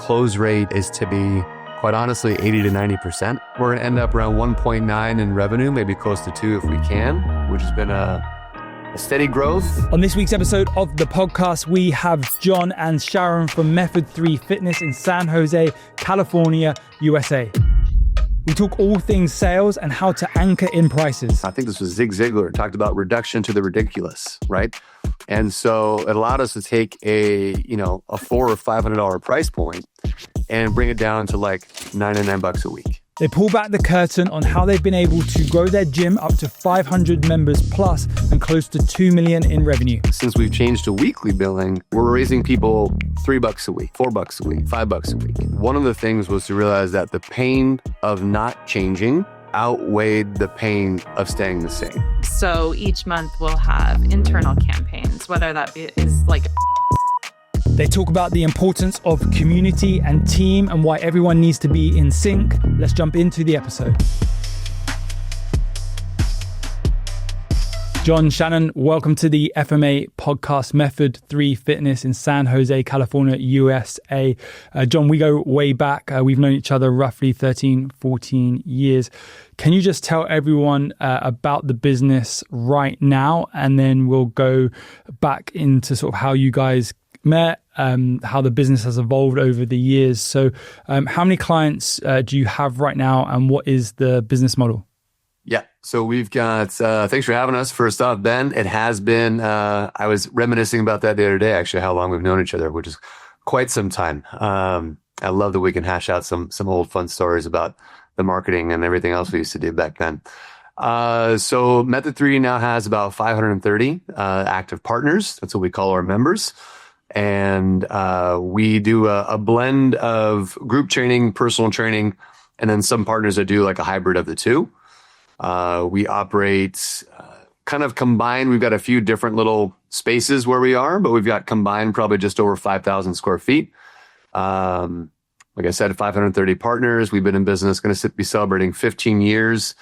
close rate is to be, quite honestly, 80 to 90%. We're going to end up around 1.9 in revenue, maybe close to 2 if we can, which has been a steady growth. On this week's episode of the podcast, we have John and Sharon from Method3 Fitness in San Jose, California, USA. We talk all things sales and how to anchor in prices. I think this was Zig Ziglar, talked about reduction to the ridiculous, right? And so it allowed us to take a $400 or $500 price point and bring it down to like $99 a week. They pull back the curtain on how they've been able to grow their gym up to 500 members plus and close to 2 million in revenue. Since we've changed to weekly billing, we're raising people $3 a week, $4 a week, $5 a week. One of the things was to realize that the pain of not changing outweighed the pain of staying the same. So each month we'll have internal campaigns, whether that is like... They talk about the importance of community and team and why everyone needs to be in sync. Let's jump into the episode. John, Shannon, welcome to the FMA podcast, Method3 Fitness in San Jose, California, USA. John, we go way back. We've known each other roughly 13, 14 years. Can you just tell everyone about the business right now? And then we'll go back into sort of how you guys met, how the business has evolved over the years. So how many clients do you have right now and what is the business model? Yeah. So we've got, thanks for having us. First off, Ben, it has been, I was reminiscing about that the other day, actually, how long we've known each other, which is quite some time. I love that we can hash out some old fun stories about the marketing and everything else we used to do back then. So Method3 now has about 530 active partners. That's what we call our members. And we do a blend of group training, personal training, and then some partners that do like a hybrid of the two. We operate kind of combined. We've got a few different little spaces where we are, but we've got combined probably just over 5,000 square feet. Like I said, 530 partners. We've been in business, going to be celebrating 15 years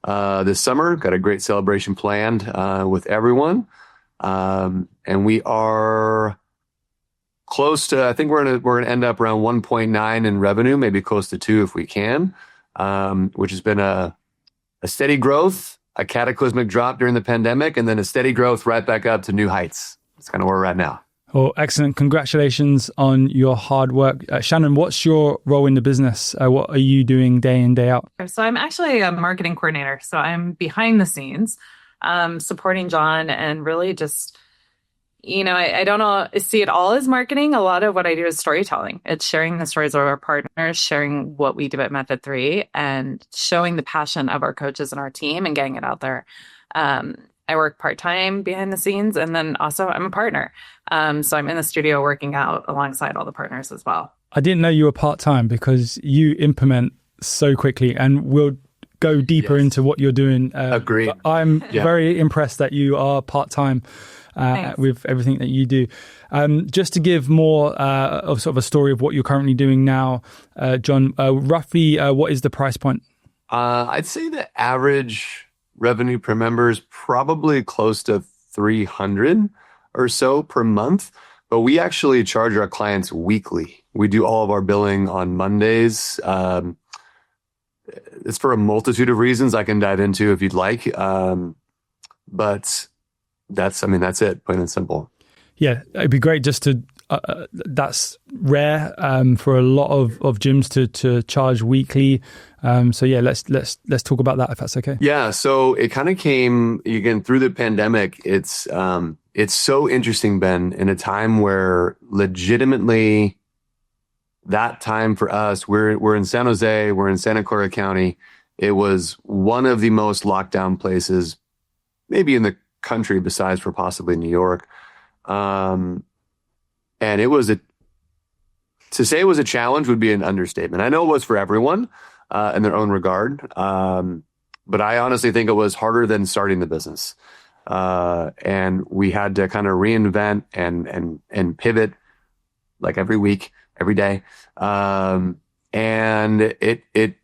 this summer. Got a great celebration planned with everyone. And we are close to, I think we're gonna end up around 1.9 in revenue, maybe close to 2 if we can, which has been a steady growth, a cataclysmic drop during the pandemic, and then a steady growth right back up to new heights. That's kind of where we're at now. Well, excellent. Congratulations on your hard work. Shannon, what's your role in the business? What are you doing day in, day out? So I'm actually a marketing coordinator. So I'm behind the scenes, supporting John and really just... I don't see it all as marketing. A lot of what I do is storytelling. It's sharing the stories of our partners, sharing what we do at Method3, and showing the passion of our coaches and our team and getting it out there. I work part-time behind the scenes, and then also I'm a partner. So I'm in the studio working out alongside all the partners as well. I didn't know you were part-time because you implement so quickly, and we'll go deeper into what you're doing. Agreed. I'm very impressed that you are part-time. With everything that you do. Just to give more of sort of a story of what you're currently doing now, John, roughly what is the price point? I'd say the average revenue per member is probably close to 300 or so per month, but we actually charge our clients weekly. We do all of our billing on Mondays. It's for a multitude of reasons I can dive into if you'd like. But that's it, plain and simple. Yeah, it'd be great just to, that's rare for a lot of gyms to charge weekly. So yeah, let's talk about that if that's okay. Yeah, so it kind of came, again, through the pandemic. It's so interesting, Ben, in a time where legitimately that time for us, we're in San Jose, we're in Santa Clara County. It was one of the most lockdown places, maybe in the country besides for possibly New York. And it was to say it was a challenge would be an understatement. I know it was for everyone in their own regard. But I honestly think it was harder than starting the business. And we had to kind of reinvent and pivot like every week, every day. And it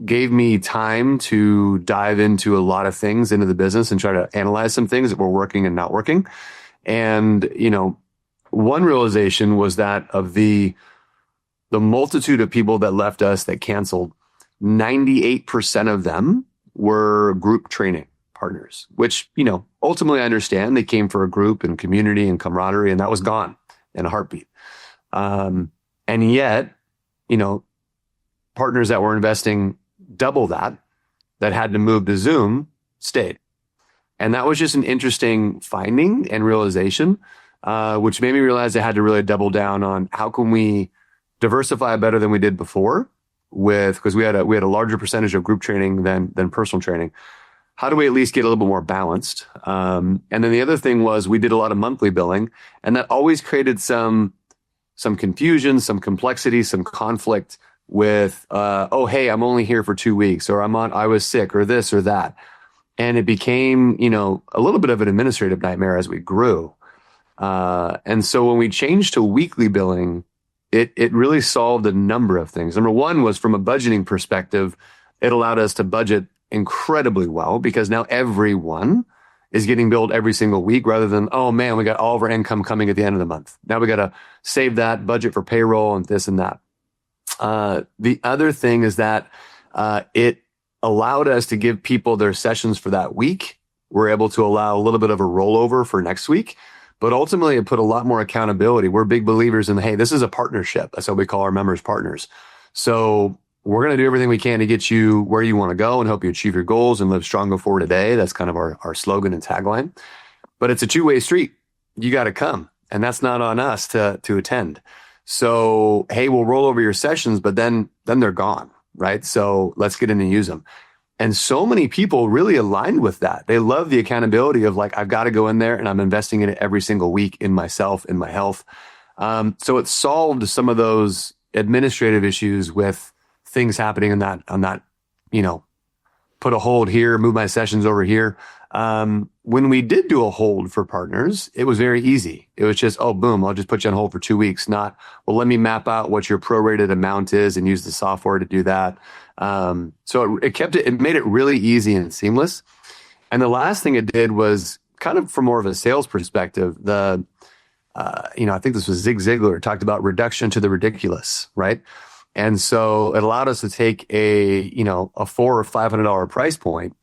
gave me time to dive into a lot of things into the business and try to analyze some things that were working and not working. And, one realization was that of the the multitude of people that left us that canceled, 98% of them were group training partners, which, ultimately I understand they came for a group and community and camaraderie, and that was gone in a heartbeat. And yet, partners that were investing double that had to move to Zoom stayed. And that was just an interesting finding and realization, which made me realize I had to really double down on how can we diversify better than we did before because we had a larger percentage of group training than personal training. How do we at least get a little bit more balanced? And then the other thing was we did a lot of monthly billing, and that always created some confusion, some complexity, some conflict with, oh, hey, I'm only here for 2 weeks, or I was sick, or this or that. And it became, a little bit of an administrative nightmare as we grew. And so when we changed to weekly billing, it really solved a number of things. Number one was from a budgeting perspective, it allowed us to budget incredibly well because now everyone is getting billed every single week rather than, oh man, we got all of our income coming at the end of the month. Now we got to save that budget for payroll and this and that. The other thing is that it allowed us to give people their sessions for that week. We're able to allow a little bit of a rollover for next week, but ultimately it put a lot more accountability. We're big believers in, hey, this is a partnership. That's what we call our members partners. So we're going to do everything we can to get you where you want to go and help you achieve your goals and live stronger for today. That's kind of our slogan and tagline. But it's a two-way street. You got to come, and that's not on us to attend. So, hey, we'll roll over your sessions, but then they're gone, right? So let's get in and use them. And so many people really aligned with that. They love the accountability of like, I've got to go in there and I'm investing in it every single week in myself, in my health. So it solved some of those administrative issues with things happening on that, put a hold here, move my sessions over here. When we did do a hold for partners, it was very easy. It was just, oh, boom, I'll just put you on hold for 2 weeks. Not, well, let me map out what your prorated amount is and use the software to do that. So it made it really easy and seamless. And the last thing it did was kind of from more of a sales perspective, I think this was Zig Ziglar talked about reduction to the ridiculous, right? And so it allowed us to take a $400 or $500 price point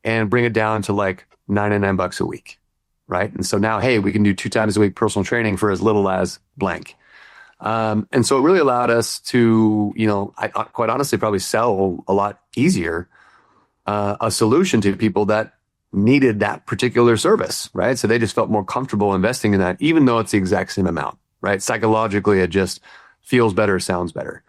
and bring it down to like $99 a week, right? And so now, hey, we can do 2 times a week personal training for as little as blank. And so it really allowed us to, I quite honestly probably sell a lot easier a solution to people that needed that particular service, right? So they just felt more comfortable investing in that, even though it's the exact same amount, right? Psychologically, it just feels better, sounds better.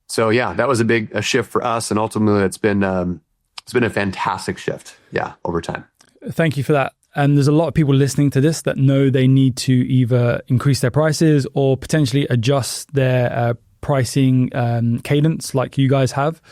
So yeah, that was a shift for us, and ultimately it's been a fantastic shift, over time. Thank you for that. And there's a lot of people listening to this that know they need to either increase their prices or potentially adjust their pricing cadence like you guys have.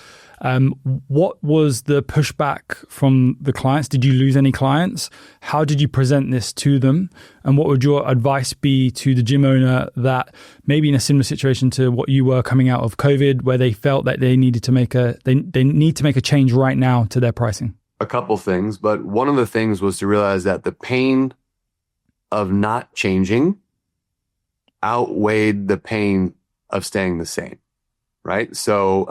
What was the pushback from the clients? Did you lose any clients? How did you present this to them? And what would your advice be to the gym owner that maybe in a similar situation to what you were coming out of COVID, where they felt that they needed to they need to make a change right now to their pricing? A couple things, but one of the things was to realize that the pain of not changing outweighed the pain of staying the same, right? So,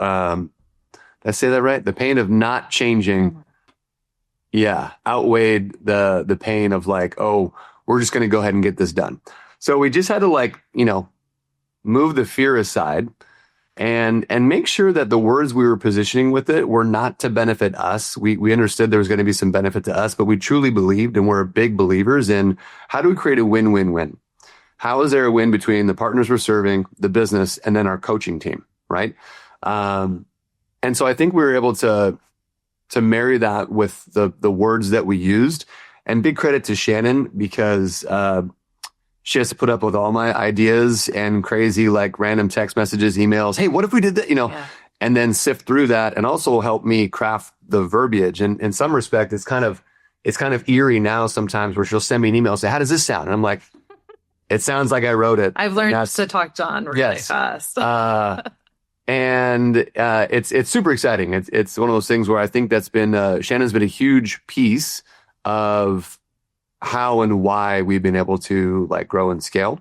did I say that right? The pain of not changing, outweighed the pain of like, oh, we're just going to go ahead and get this done. So we just had to move the fear aside and make sure that the words we were positioning with it were not to benefit us. We understood there was going to be some benefit to us, but we truly believed, and we're big believers in, how do we create a win-win-win? How is there a win between the partners we're serving, the business, and then our coaching team, right? And so I think we were able to marry that with the words that we used. And big credit to Shannon, because she has to put up with all my ideas and crazy random text messages, emails. Hey, what if we did that? And then sift through that, and also help me craft the verbiage. And in some respect, it's kind of eerie now sometimes, where she'll send me an email and say, how does this sound? And I'm like, it sounds like I wrote it. I've learned to talk John really fast. And it's super exciting. It's one of those things where I think that's been Shannon's been a huge piece of how and why we've been able to grow and scale.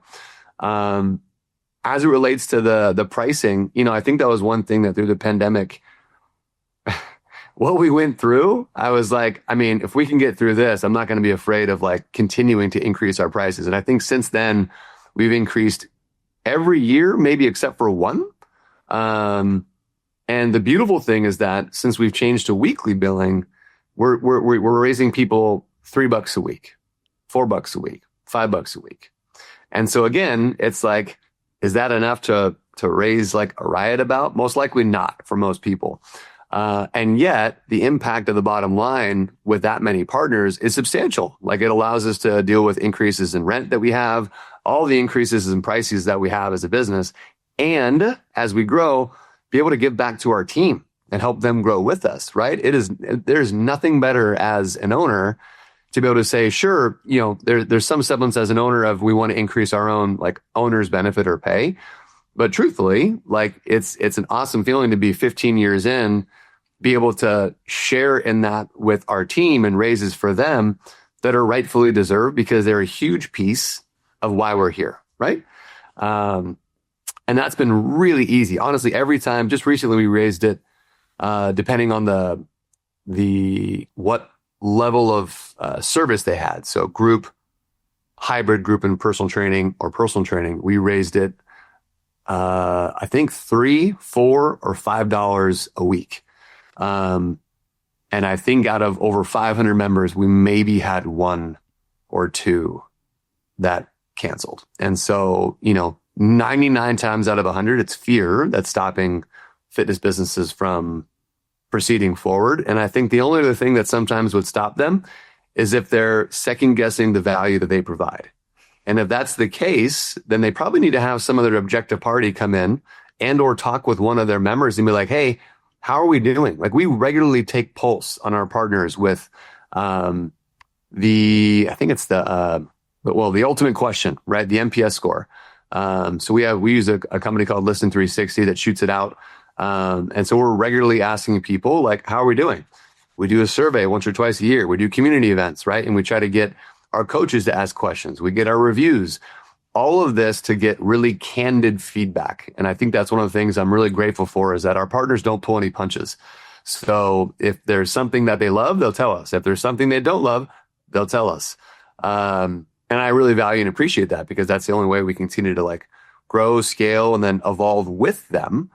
as it relates to the pricing, I think that was one thing that through the pandemic, what we went through, I was like, I mean, if we can get through this, I'm not going to be afraid of like continuing to increase our prices. And I think since then we've increased every year, maybe except for one. And the beautiful thing is that since we've changed to weekly billing, we're raising people $3 a week, $4 a week, $5 a week. And so again, it's like, is that enough to raise like a riot about? Most likely not for most people. And yet the impact of the bottom line with that many partners is substantial. Like it allows us to deal with increases in rent that we have, all the increases in prices that we have as a business. And as we grow, be able to give back to our team and help them grow with us, right? There's nothing better as an owner to be able to say, sure, there's some semblance as an owner of we want to increase our own like owner's benefit or pay. But truthfully, like it's an awesome feeling to be 15 years in, be able to share in that with our team and raises for them that are rightfully deserved because they're a huge piece of why we're here, right? And that's been really easy. Honestly, every time, just recently we raised it, depending on what level of service they had. So group, hybrid group and personal training or personal training, we raised it, I think $3, $4, or $5 a week. And I think out of over 500 members, we maybe had one or two that canceled. And so, 99 times out of 100, it's fear that's stopping fitness businesses from proceeding forward. And I think the only other thing that sometimes would stop them is if they're second guessing the value that they provide. And if that's the case, then they probably need to have some other objective party come in and or talk with one of their members and be like, hey, how are we doing? Like we regularly take pulse on our partners with I think it's the ultimate question, right? The NPS score. So we use a company called Listen 360 that shoots it out. And so we're regularly asking people like, how are we doing? We do a survey once or twice a year. We do community events, right? And we try to get our coaches to ask questions. We get our reviews, all of this to get really candid feedback. And I think that's one of the things I'm really grateful for is that our partners don't pull any punches. So if there's something that they love, they'll tell us. If there's something they don't love, they'll tell us. And I really value and appreciate that because that's the only way we continue to like grow, scale, and then evolve with them,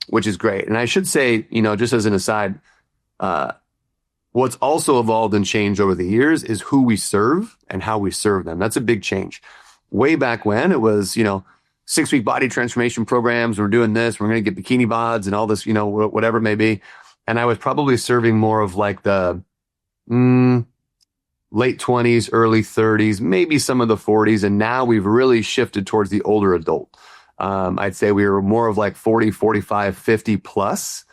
which is great. And I should say, just as an aside, what's also evolved and changed over the years is who we serve and how we serve them. That's a big change. Way back when it was, 6-week body transformation programs. We're doing this. We're going to get bikini bods and all this, whatever it may be. And I was probably serving more of like the late 20s, early 30s, maybe some of the 40s. And now we've really shifted towards the older adult. I'd say we were more of like 40, 45, 50 plus.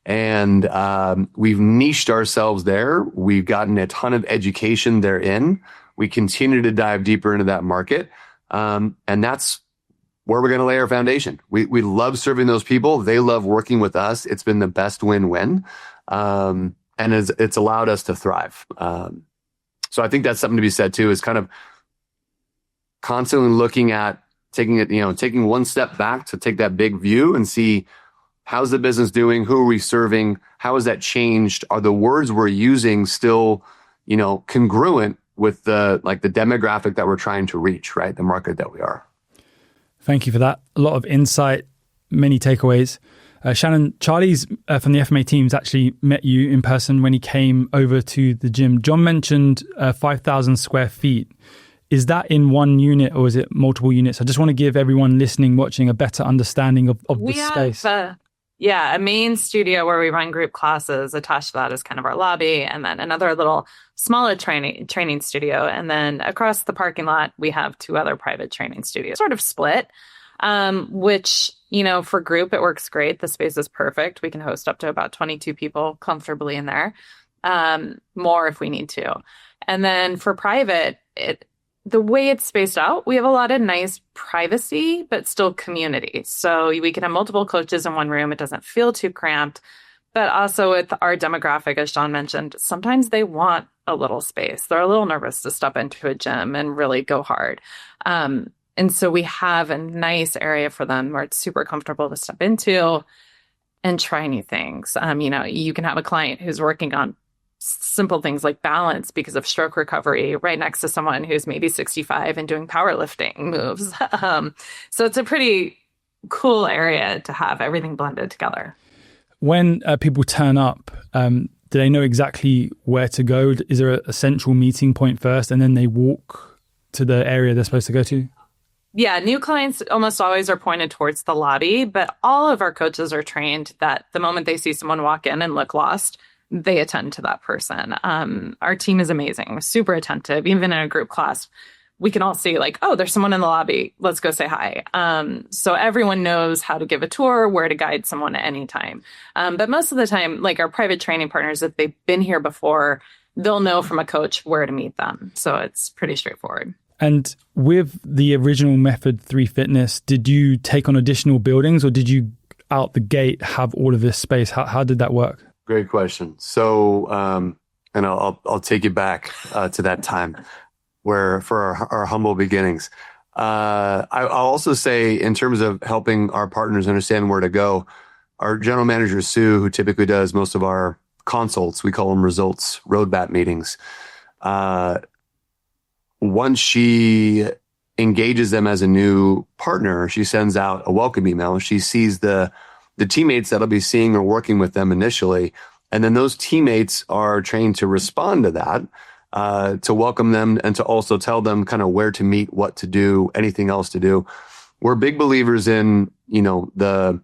And we've niched ourselves there. We've gotten a ton of education therein. We continue to dive deeper into that market. And that's where we're going to lay our foundation. We love serving those people. They love working with us. It's been the best win-win. And it's allowed us to thrive. So I think that's something to be said too, is kind of constantly looking at taking one step back to take that big view and see how's the business doing? Who are we serving? How has that changed? Are the words we're using still, congruent with the demographic that we're trying to reach, right? The market that we are. Thank you for that. A lot of insight, many takeaways. Shannon, Charlie's from the FMA teams actually met you in person when he came over to the gym. John mentioned 5,000 square feet. Is that in one unit or is it multiple units? I just want to give everyone listening, watching a better understanding of the space. A main studio where we run group classes. Attached to that is kind of our lobby, and then another little smaller training studio. And then across the parking lot, we have 2 other private training studios, sort of split, which, for group, it works great. The space is perfect. We can host up to about 22 people comfortably in there, more if we need to. And then for private, the way it's spaced out, we have a lot of nice privacy, but still community. So we can have multiple coaches in one room. It doesn't feel too cramped. But also with our demographic, as John mentioned, sometimes they want a little space. They're a little nervous to step into a gym and really go hard. And so we have a nice area for them where it's super comfortable to step into and try new things. You can have a client who's working on simple things like balance because of stroke recovery right next to someone who's maybe 65 and doing powerlifting moves. So it's a pretty cool area to have everything blended together. When people turn up, do they know exactly where to go? Is there a central meeting point first and then they walk to the area they're supposed to go to? Yeah, new clients almost always are pointed towards the lobby, but all of our coaches are trained that the moment they see someone walk in and look lost, they attend to that person. Our team is amazing. We're super attentive. Even in a group class, we can all see like, oh, there's someone in the lobby. Let's go say hi. So everyone knows how to give a tour, where to guide someone at any time. But most of the time, like our private training partners, if they've been here before, they'll know from a coach where to meet them. So it's pretty straightforward. And with the original Method3 Fitness, did you take on additional buildings or did you out the gate have all of this space? How did that work? Great question. So, and I'll take you back to that time where for our humble beginnings. I'll also say in terms of helping our partners understand where to go, our general manager, Sue, who typically does most of our consults, we call them results, roadmap meetings. Once she engages them as a new partner, she sends out a welcome email. She sees the teammates that'll be seeing or working with them initially. And then those teammates are trained to respond to that, to welcome them and to also tell them kind of where to meet, what to do, anything else to do. We're big believers in, the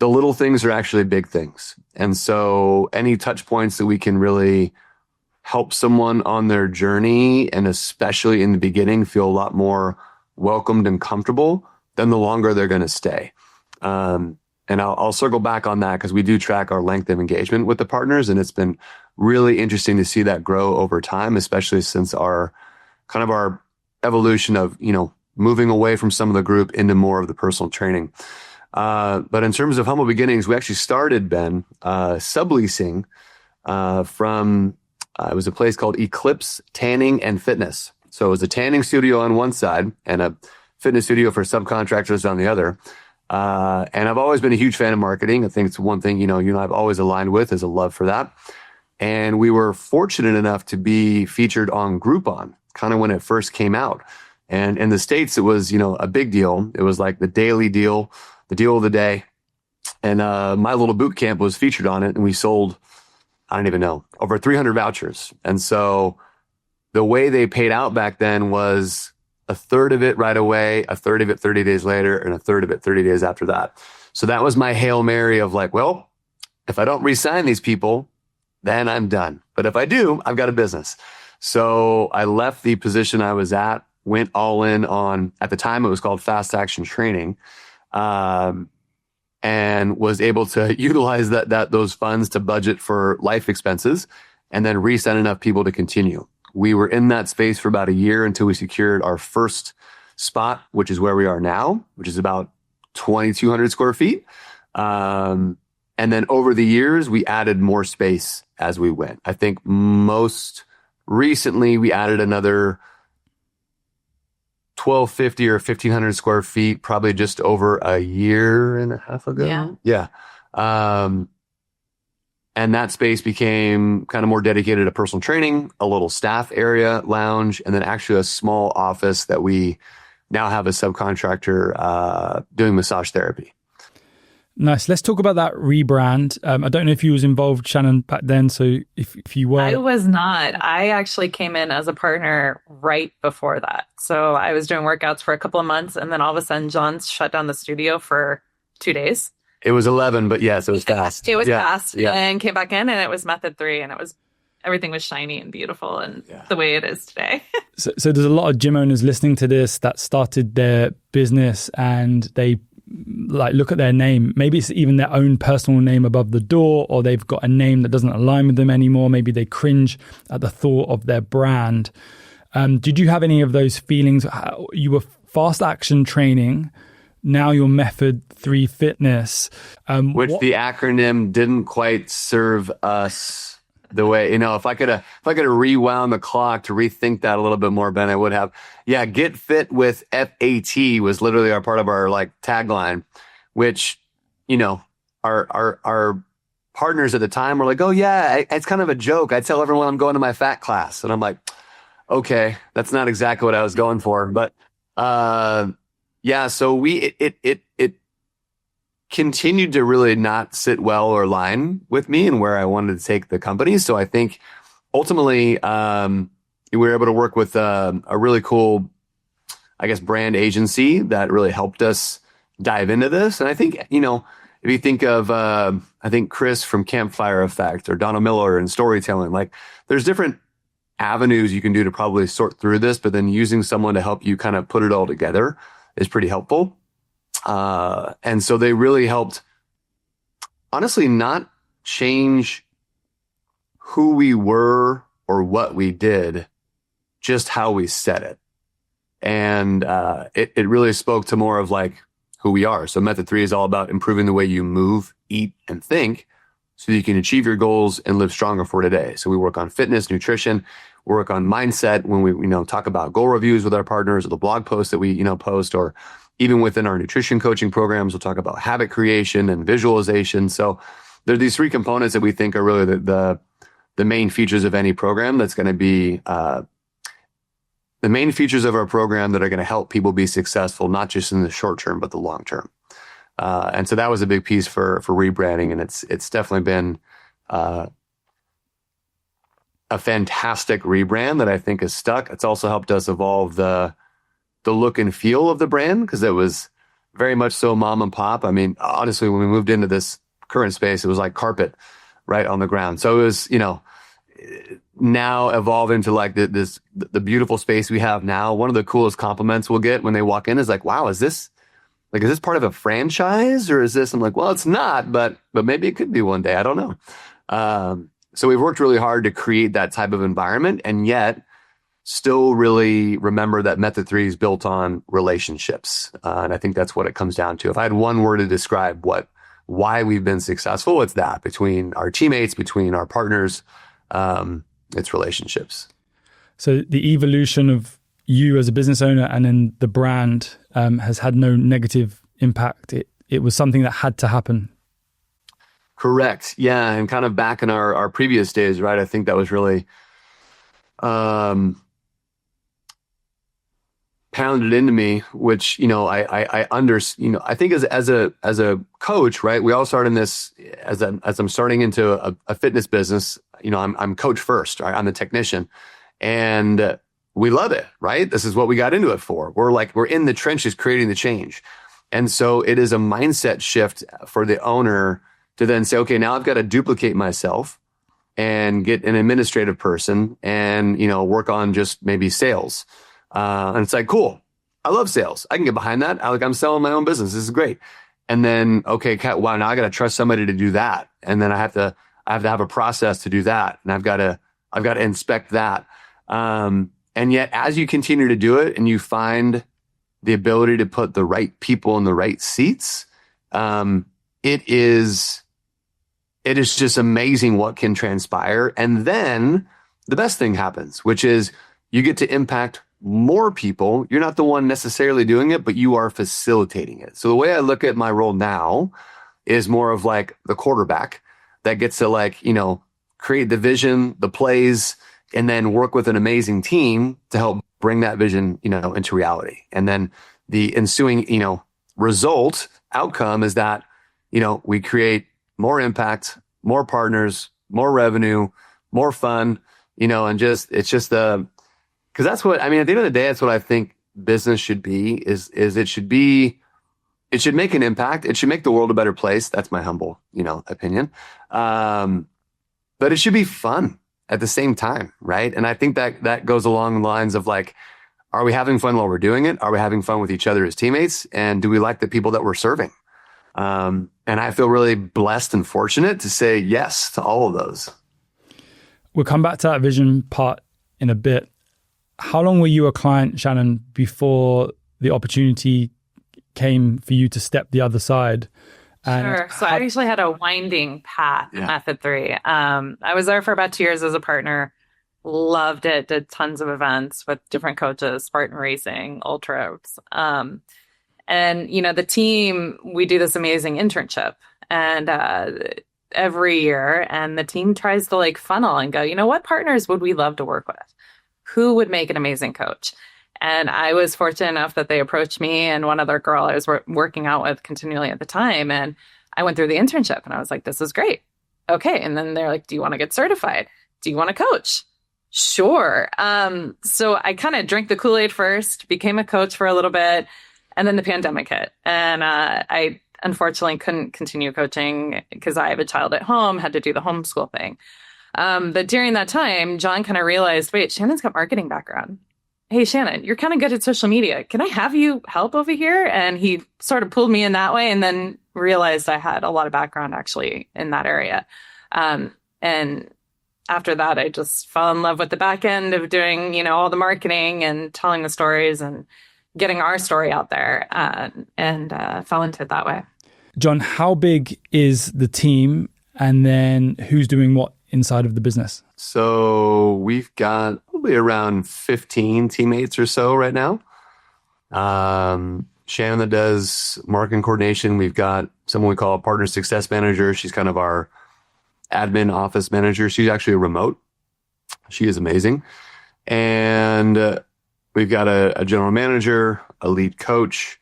little things are actually big things. And so any touch points that we can really help someone on their journey, and especially in the beginning, feel a lot more welcomed and comfortable, then the longer they're going to stay. And I'll circle back on that because we do track our length of engagement with the partners, and it's been really interesting to see that grow over time, especially since our evolution of, moving away from some of the group into more of the personal training. But in terms of humble beginnings, we actually started, Ben, subleasing from it was a place called Eclipse Tanning and Fitness. So it was a tanning studio on one side and a fitness studio for subcontractors on the other. And I've always been a huge fan of marketing. I think it's one thing, I've always aligned with is a love for that. And we were fortunate enough to be featured on Groupon, kind of when it first came out. And in the States, it was, a big deal. It was like the daily deal, the deal of the day. And my little boot camp was featured on it, and we sold, I don't even know, over 300 vouchers. And so the way they paid out back then was a third of it right away, a third of it 30 days later, and a third of it 30 days after that. So that was my Hail Mary of like, well, if I don't re-sign these people, then I'm done. But if I do, I've got a business. So I left the position I was at, went all in on, at the time it was called Fast Action Training, and was able to utilize those funds to budget for life expenses and then re-sign enough people to continue. We were in that space for about a year until we secured our first spot, which is where we are now, which is about 2,200 square feet. And then over the years, we added more space as we went. I think most recently we added another 1,250 or 1,500 square feet, probably just over a year and a half ago. Yeah. And that space became kind of more dedicated to personal training, a little staff area, lounge, and then actually a small office that we now have a subcontractor doing massage therapy. Nice. Let's talk about that rebrand. I don't know if you was involved, Shannon, back then. So if you were... I was not. I actually came in as a partner right before that. So I was doing workouts for a couple of months, and then all of a sudden, John shut down the studio for 2 days. It was 11, but yes, it was fast. It was fast, and came back in, and it was Method3, and everything was shiny and beautiful and the way it is today. So there's a lot of gym owners listening to this that started their business and they look at their name. Maybe it's even their own personal name above the door, or they've got a name that doesn't align with them anymore. Maybe they cringe at the thought of their brand. Did you have any of those feelings? You were Fast Action Training. Now you're Method3 Fitness. Which the acronym didn't quite serve us the way, if I could have rewound the clock to rethink that a little bit more, Ben, I would have. Yeah. Get fit with FAT was literally our part of our like tagline, which, our partners at the time were like, oh yeah, it's kind of a joke. I tell everyone I'm going to my fat class. And I'm like, okay, that's not exactly what I was going for. But, yeah, so it continued to really not sit well or align with me and where I wanted to take the company. So I think ultimately, we were able to work with a really cool, I guess, brand agency that really helped us dive into this. And I think, if you think of, I think Chris from Campfire Effect or Donna Miller in storytelling, like there's different avenues you can do to probably sort through this, but then using someone to help you kind of put it all together is pretty helpful. And so they really helped, honestly, not change who we were or what we did, just how we said it. And it really spoke to more of like who we are. So Method 3 is all about improving the way you move, eat, and think so you can achieve your goals and live stronger for today. So we work on fitness, nutrition, work on mindset when we, talk about goal reviews with our partners or the blog posts that we, post, or even within our nutrition coaching programs, we'll talk about habit creation and visualization. So there are these three components that we think are really the main features of any program that's going to be, the main features of our program that are going to help people be successful, not just in the short term, but the long term. And so that was a big piece for rebranding. And it's definitely been, a fantastic rebrand that I think is stuck. It's also helped us evolve the look and feel of the brand, because it was very much so mom and pop. I mean, honestly, when we moved into this current space, it was like carpet right on the ground. So it was, now evolve into like the beautiful space we have now. One of the coolest compliments we'll get when they walk in is like, wow, is this part of a franchise or is this? I'm like, well, it's not, but maybe it could be one day. I don't know. So we've worked really hard to create that type of environment, and yet still really remember that Method 3 is built on relationships. And I think that's what it comes down to. If I had one word to describe why we've been successful, it's that between our teammates, between our partners, it's relationships. So the evolution of you as a business owner and then the brand has had no negative impact. It was something that had to happen. Correct. Yeah. And kind of back in our previous days, right? I think that was really pounded into me, which, I I think as a coach, right? We all start in this as I'm starting into a fitness business, I'm coach first, right? I'm the technician, and we love it, right? This is what we got into it for. We're in the trenches creating the change. And so it is a mindset shift for the owner to then say, okay, now I've got to duplicate myself and get an administrative person and, work on just maybe sales. And it's like, cool. I love sales. I can get behind that. I'm selling my own business. This is great. And then, okay, wow, now I got to trust somebody to do that. And then I have to have a process to do that. And I've got to inspect that. And yet as you continue to do it and you find the ability to put the right people in the right seats, it is just amazing what can transpire. And then the best thing happens, which is you get to impact more people. You're not the one necessarily doing it, but you are facilitating it. So the way I look at my role now is more of like the quarterback that gets to create the vision, the plays, and then work with an amazing team to help bring that vision, into reality. And then the ensuing, result outcome is that, we create more impact, more partners, more revenue, more fun, and because that's what, at the end of the day, that's what I think business should be, is it should make an impact. It should make the world a better place. That's my humble, opinion. But it should be fun at the same time. Right. And I think that goes along the lines of like, are we having fun while we're doing it? Are we having fun with each other as teammates? And do we like the people that we're serving? And I feel really blessed and fortunate to say yes to all of those. We'll come back to that vision part in a bit. How long were you a client, Shannon, before the opportunity came for you to step the other side And Sure. So I actually had a winding path at Method3. I was there for about 2 years as a partner. Loved it. Did tons of events with different coaches, Spartan Racing, Ultras. And, the team, we do this amazing internship and every year. And the team tries to like funnel and go, what partners would we love to work with? Who would make an amazing coach? And I was fortunate enough that they approached me and one other girl I was working out with continually at the time. And I went through the internship and I was like, this is great. Okay. And then they're like, do you want to get certified? Do you want to coach? Sure. So I kind of drank the Kool-Aid first, became a coach for a little bit, and then the pandemic hit. And I unfortunately couldn't continue coaching because I have a child at home, had to do the homeschool thing. But during that time, John kind of realized, wait, Shannon's got marketing background. Hey, Shannon, you're kind of good at social media. Can I have you help over here? And he sort of pulled me in that way and then realized I had a lot of background actually in that area. And after that, I just fell in love with the back end of doing, all the marketing and telling the stories and getting our story out there, and fell into it that way. John, how big is the team, and then who's doing what inside of the business? So we've got probably around 15 teammates or so right now. Shannon that does marketing coordination. We've got someone we call a partner success manager. She's kind of our admin office manager. She's actually a remote. She is amazing. And we've got a general manager, a lead coach,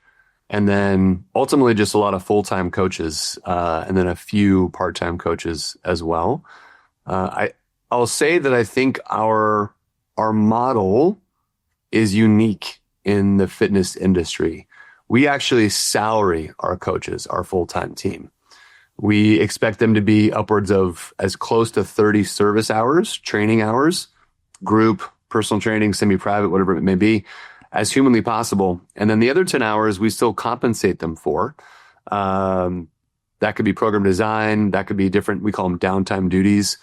and then ultimately just a lot of full-time coaches, and then a few part-time coaches as well. I'll say that I think our model is unique in the fitness industry. We actually salary our coaches, our full-time team. We expect them to be upwards of as close to 30 service hours, training hours, group, personal training, semi-private, whatever it may be, as humanly possible. And then the other 10 hours, we still compensate them for. That could be program design. That could be different. We call them downtime duties.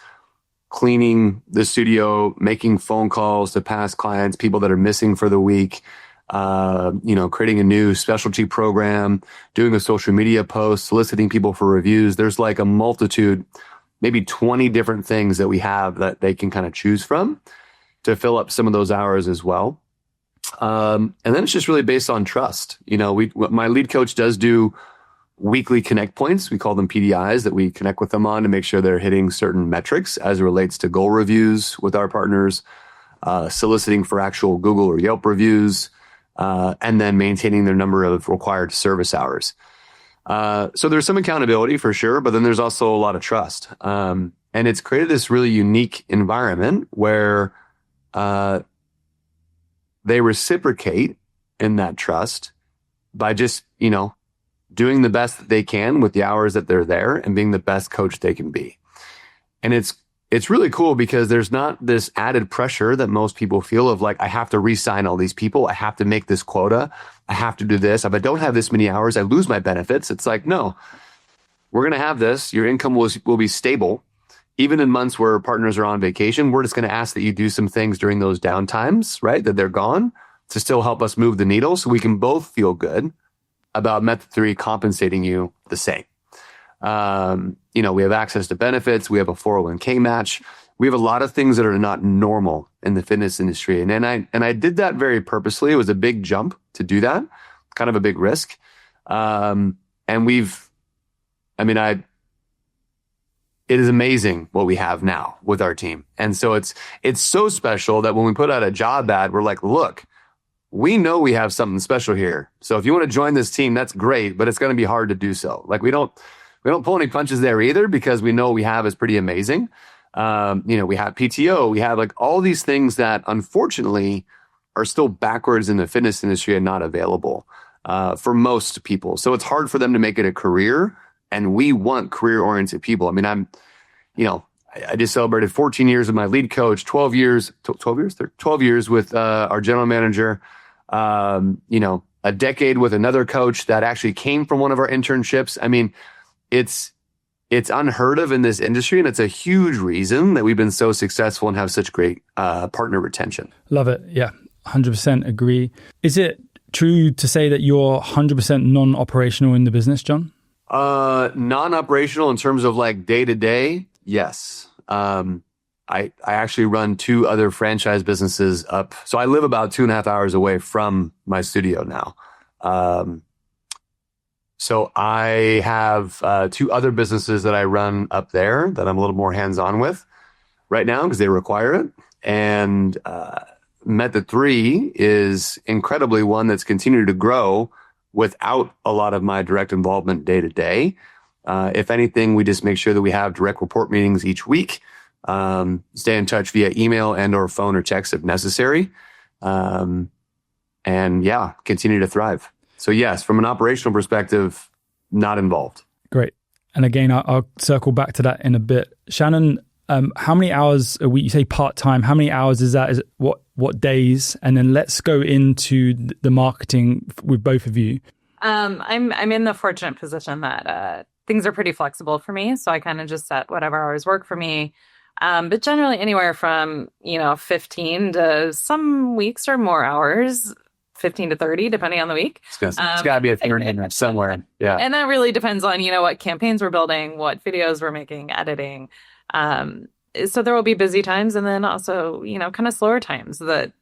Cleaning the studio, making phone calls to past clients, people that are missing for the week, creating a new specialty program, doing a social media post, soliciting people for reviews. There's like a multitude, maybe 20 different things that we have that they can kind of choose from to fill up some of those hours as well. And then it's just really based on trust. My lead coach does do weekly connect points. We call them PDIs that we connect with them on to make sure they're hitting certain metrics as it relates to goal reviews with our partners, soliciting for actual Google or Yelp reviews, and then maintaining their number of required service hours. So there's some accountability for sure, but then there's also a lot of trust. And it's created this really unique environment where they reciprocate in that trust by just, doing the best that they can with the hours that they're there and being the best coach they can be. And it's really cool because there's not this added pressure that most people feel of like, I have to re-sign all these people. I have to make this quota. I have to do this. If I don't have this many hours, I lose my benefits. It's like, no, we're going to have this. Your income will be stable. Even in months where partners are on vacation, we're just going to ask that you do some things during those downtimes, right? That they're gone to still help us move the needle so we can both feel good about Method3 compensating you the same. We have access to benefits. We have a 401k match. We have a lot of things that are not normal in the fitness industry. And I did that very purposely. It was a big jump to do that, kind of a big risk. It is amazing what we have now with our team. And so it's so special that when we put out a job ad, we're like, look, we know we have something special here. So if you want to join this team, that's great, but it's going to be hard to do so. Like we don't pull any punches there either because we know what we have is pretty amazing. We have PTO, we have like all these things that unfortunately are still backwards in the fitness industry and not available for most people. So it's hard for them to make it a career. And we want career-oriented people. I mean, I just celebrated 14 years with my lead coach, 12 years with our general manager, a decade with another coach that actually came from one of our internships. I mean, it's unheard of in this industry, and it's a huge reason that we've been so successful and have such great partner retention. Love it. Yeah, 100% agree. Is it true to say that you're 100% non-operational in the business, John? Non-operational in terms of like day to day, yes. I actually run 2 other franchise businesses up. So I live about 2.5 hours away from my studio now. So I have 2 other businesses that I run up there that I'm a little more hands-on with right now because they require it. And Method3 is incredibly one that's continued to grow without a lot of my direct involvement day to day. If anything, we just make sure that we have direct report meetings each week, stay in touch via email and or phone or text if necessary. And yeah, continue to thrive. So yes, from an operational perspective, not involved. Great. And again, I'll circle back to that in a bit. Shannon, how many hours a week? You say part-time. How many hours is that? Is it what days? And then let's go into the marketing with both of you. I'm in the fortunate position that things are pretty flexible for me. So I kind of just set whatever hours work for me. But generally anywhere from, 15 to some weeks or more hours, 15 to 30, depending on the week. It's got to be a 30 in there somewhere. Yeah. And that really depends on, what campaigns we're building, what videos we're making, editing. So there will be busy times and then also, kind of slower times. The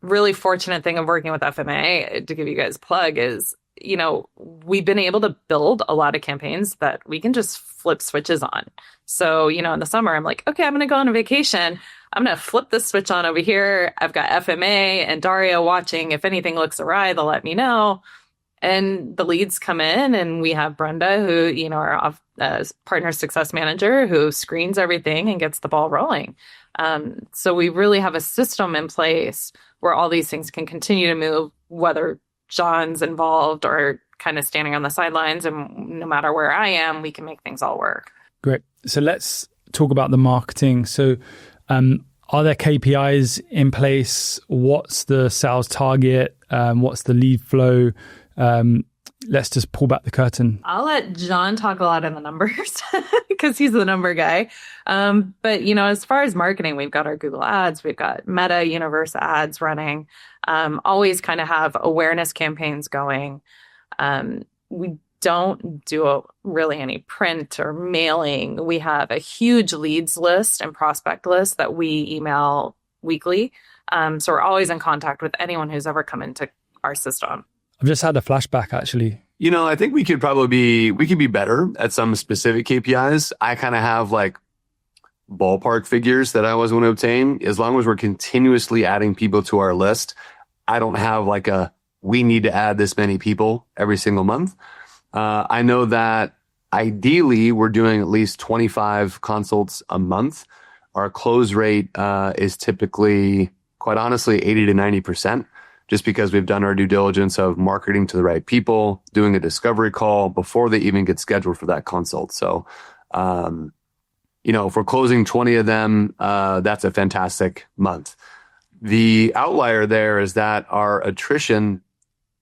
really fortunate thing of working with FMA, to give you guys a plug, is, we've been able to build a lot of campaigns that we can just flip switches on. So, in the summer, I'm like, okay, I'm going to go on a vacation. I'm going to flip this switch on over here. I've got FMA and Daria watching. If anything looks awry, they'll let me know. And the leads come in, and we have Brenda, who, our partner success manager, who screens everything and gets the ball rolling. So we really have a system in place where all these things can continue to move, whether John's involved or kind of standing on the sidelines. And no matter where I am, we can make things all work. Great. So let's talk about the marketing. So are there KPIs in place? What's the sales target? What's the lead flow? Let's just pull back the curtain. I'll let John talk a lot of the numbers because he's the number guy. But, as far as marketing, we've got our Google ads, we've got Meta Universe ads running, always kind of have awareness campaigns going. We don't do really any print or mailing. We have a huge leads list and prospect list that we email weekly. So we're always in contact with anyone who's ever come into our system. I've just had a flashback, actually. I think we could be better at some specific KPIs. I kind of have like ballpark figures that I always want to obtain. As long as we're continuously adding people to our list, I don't have like we need to add this many people every single month. I know that ideally we're doing at least 25 consults a month. Our close rate is typically, quite honestly, 80 to 90%. Just because we've done our due diligence of marketing to the right people, doing a discovery call before they even get scheduled for that consult. So, if we're closing 20 of them, that's a fantastic month. The outlier there is that our attrition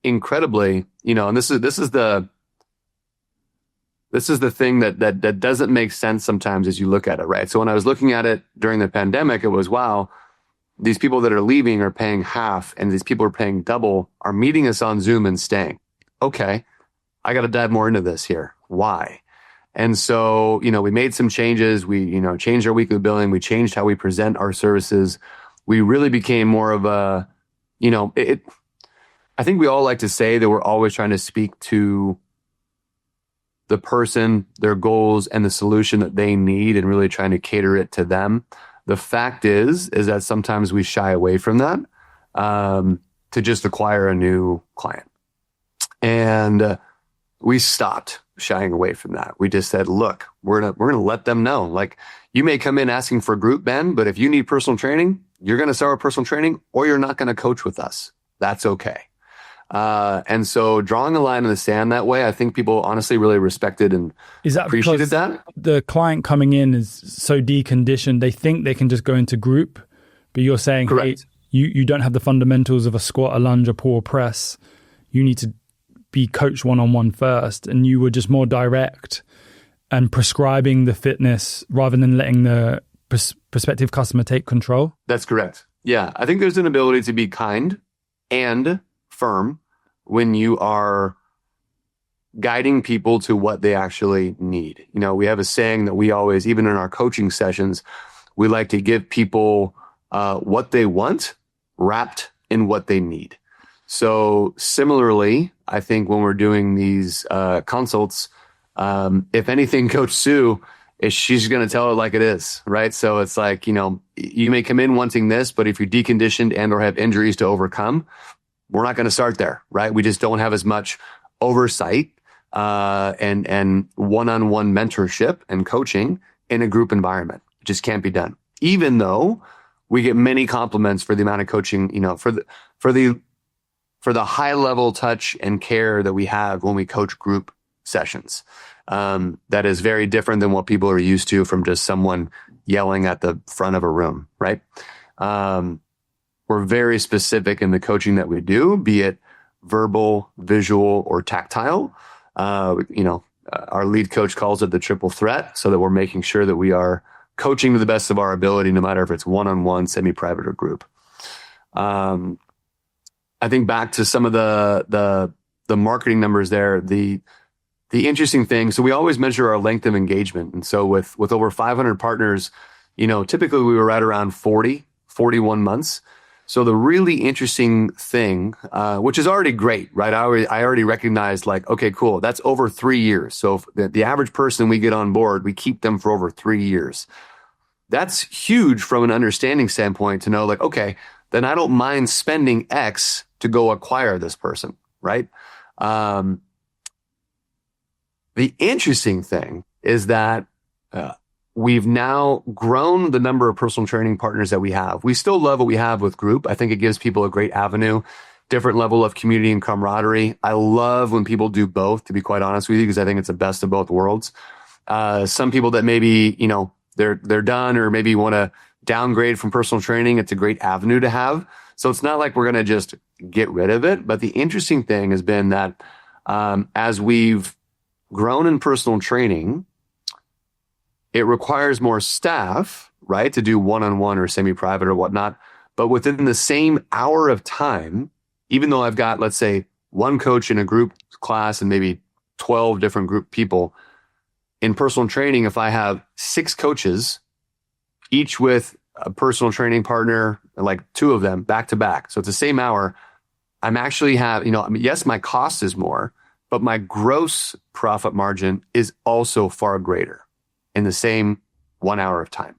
incredibly, and this is the thing that doesn't make sense sometimes as you look at it, right? So when I was looking at it during the pandemic, it was, wow, these people that are leaving are paying half and these people are paying double, are meeting us on Zoom and staying. Okay, I got to dive more into this here. Why? And so, we made some changes. We, changed our weekly billing. We changed how we present our services. We really became more of a, I think we all like to say that we're always trying to speak to the person, their goals, and the solution that they need and really trying to cater it to them. The fact is that sometimes we shy away from that to just acquire a new client. And we stopped shying away from that. We just said, look, we're gonna let them know. Like, you may come in asking for group, Ben, but if you need personal training, you're going to start with personal training or you're not going to coach with us. That's okay. And so drawing a line in the sand that way, I think people honestly really respected and appreciated that. The client coming in is so deconditioned, they think they can just go into group, but you're saying, correct. Hey, you don't have the fundamentals of a squat, a lunge, a pull, or press. You need to be coached one-on-one first. And you were just more direct and prescribing the fitness rather than letting the prospective customer take control. That's correct. Yeah. I think there's an ability to be kind and firm when you are guiding people to what they actually need. We have a saying that we always, even in our coaching sessions, we like to give people what they want wrapped in what they need. So similarly, I think when we're doing these consults, if anything, Coach Sue, she's going to tell it like it is, right? So it's like, you may come in wanting this, but if you're deconditioned and or have injuries to overcome, we're not going to start there, right? We just don't have as much oversight and one-on-one mentorship and coaching in a group environment. It just can't be done. Even though we get many compliments for the amount of coaching, for the high level touch and care that we have when we coach group sessions. That is very different than what people are used to from just someone yelling at the front of a room, right? We're very specific in the coaching that we do, be it verbal, visual, or tactile. Our lead coach calls it the triple threat, so that we're making sure that we are coaching to the best of our ability, no matter if it's one-on-one, semi-private, or group. I think back to some of the marketing numbers there, the interesting thing. So we always measure our length of engagement. And so with over 500 partners, typically we were right around 41 months. So the really interesting thing, which is already great, right? I already recognized okay, cool. That's over 3 years. So if the average person we get on board, we keep them for over 3 years. That's huge from an understanding standpoint to know okay, then I don't mind spending X to go acquire this person, right? The interesting thing is that we've now grown the number of personal training partners that we have. We still love what we have with group. I think it gives people a great avenue, different level of community and camaraderie. I love when people do both, to be quite honest with you, because I think it's the best of both worlds. Some people that maybe, they're done or maybe want to downgrade from personal training, it's a great avenue to have. So it's not like we're going to just get rid of it. But the interesting thing has been that as we've grown in personal training, it requires more staff, right, to do one-on-one or semi-private or whatnot. But within the same hour of time, even though I've got, let's say, one coach in a group class and maybe 12 different group people, in personal training, if I have 6 coaches, each with a personal training partner, like 2 of them back to back, so it's the same hour, I'm actually yes, my cost is more, but my gross profit margin is also far greater in the same 1 hour of time.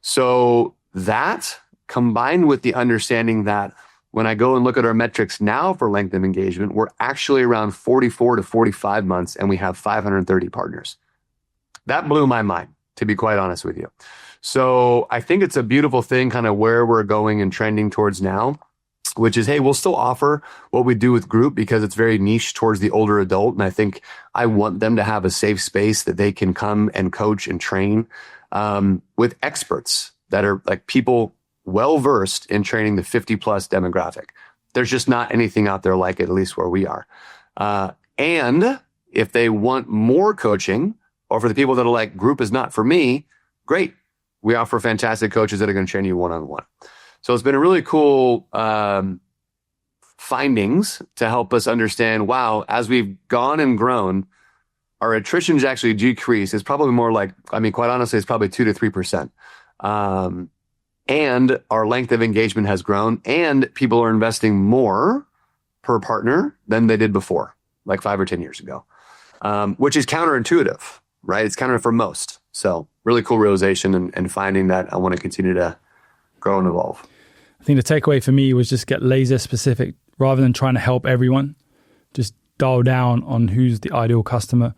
So that, combined with the understanding that when I go and look at our metrics now for length of engagement, we're actually around 44 to 45 months and we have 530 partners. That blew my mind, to be quite honest with you. So I think it's a beautiful thing, kind of where we're going and trending towards now, which is, hey, we'll still offer what we do with group because it's very niche towards the older adult. And I think I want them to have a safe space that they can come and coach and train with experts that are people well-versed in training the 50 plus demographic. There's just not anything out there like it, at least where we are. And if they want more coaching, or for the people that are like, group is not for me, great. We offer fantastic coaches that are going to train you one-on-one. So it's been a really cool findings to help us understand, wow, as we've gone and grown, our attrition's actually decreased. It's probably more quite honestly, it's probably 2 to 3%. And our length of engagement has grown and people are investing more per partner than they did before, like 5 or 10 years ago, which is counterintuitive, right? It's counter for most. So really cool realization and finding that I want to continue to grow and evolve. I think the takeaway for me was just get laser specific rather than trying to help everyone. Just dial down on who's the ideal customer.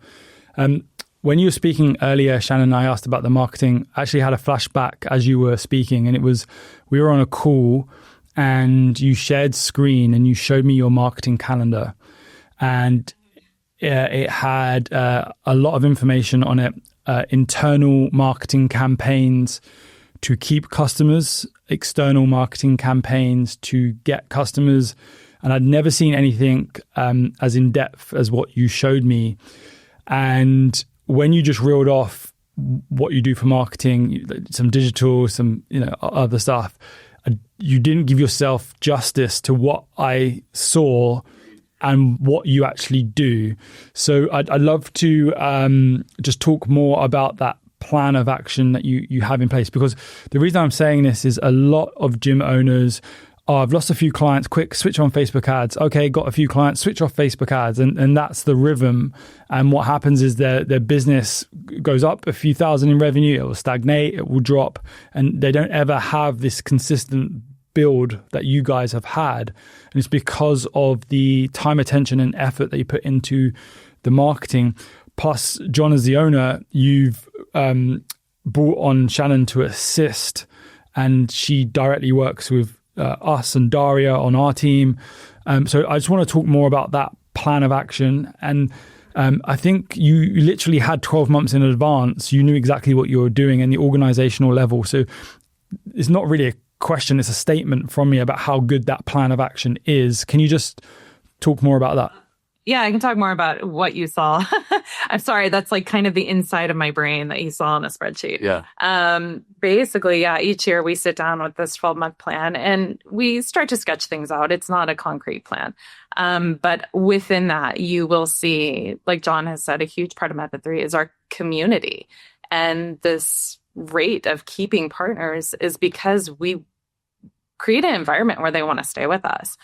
When you were speaking earlier, Shannon, I asked about the marketing. I actually had a flashback as you were speaking, and it was, we were on a call and you shared screen and you showed me your marketing calendar. And it had a lot of information on it, internal marketing campaigns to keep customers, external marketing campaigns to get customers. And I'd never seen anything as in depth as what you showed me. And when you just reeled off what you do for marketing, some digital, some other stuff, you didn't give yourself justice to what I saw and what you actually do. So I'd love to just talk more about that plan of action that you have in place, because the reason I'm saying this is a lot of gym owners, I've lost a few clients, quick, switch on Facebook ads. Okay, got a few clients, switch off Facebook ads. And that's the rhythm. And what happens is their business goes up a few thousand in revenue, it will stagnate, it will drop, and they don't ever have this consistent build that you guys have had. And it's because of the time, attention, and effort that you put into the marketing. Plus, John, as the owner, you've brought on Shannon to assist, and she directly works with us and Daria on our team. So I just want to talk more about that plan of action. And I think you literally had 12 months in advance. You knew exactly what you were doing and the organizational level. So it's not really a question, it's a statement from me about how good that plan of action is. Can you just talk more about that? Yeah, I can talk more about what you saw. I'm sorry, that's like kind of the inside of my brain that you saw on a spreadsheet. Yeah. Basically, yeah, each year we sit down with this 12-month plan and we start to sketch things out. It's not a concrete plan. But within that, you will see, like John has said, a huge part of Method3 is our community. And this rate of keeping partners is because we create an environment where they want to stay with us.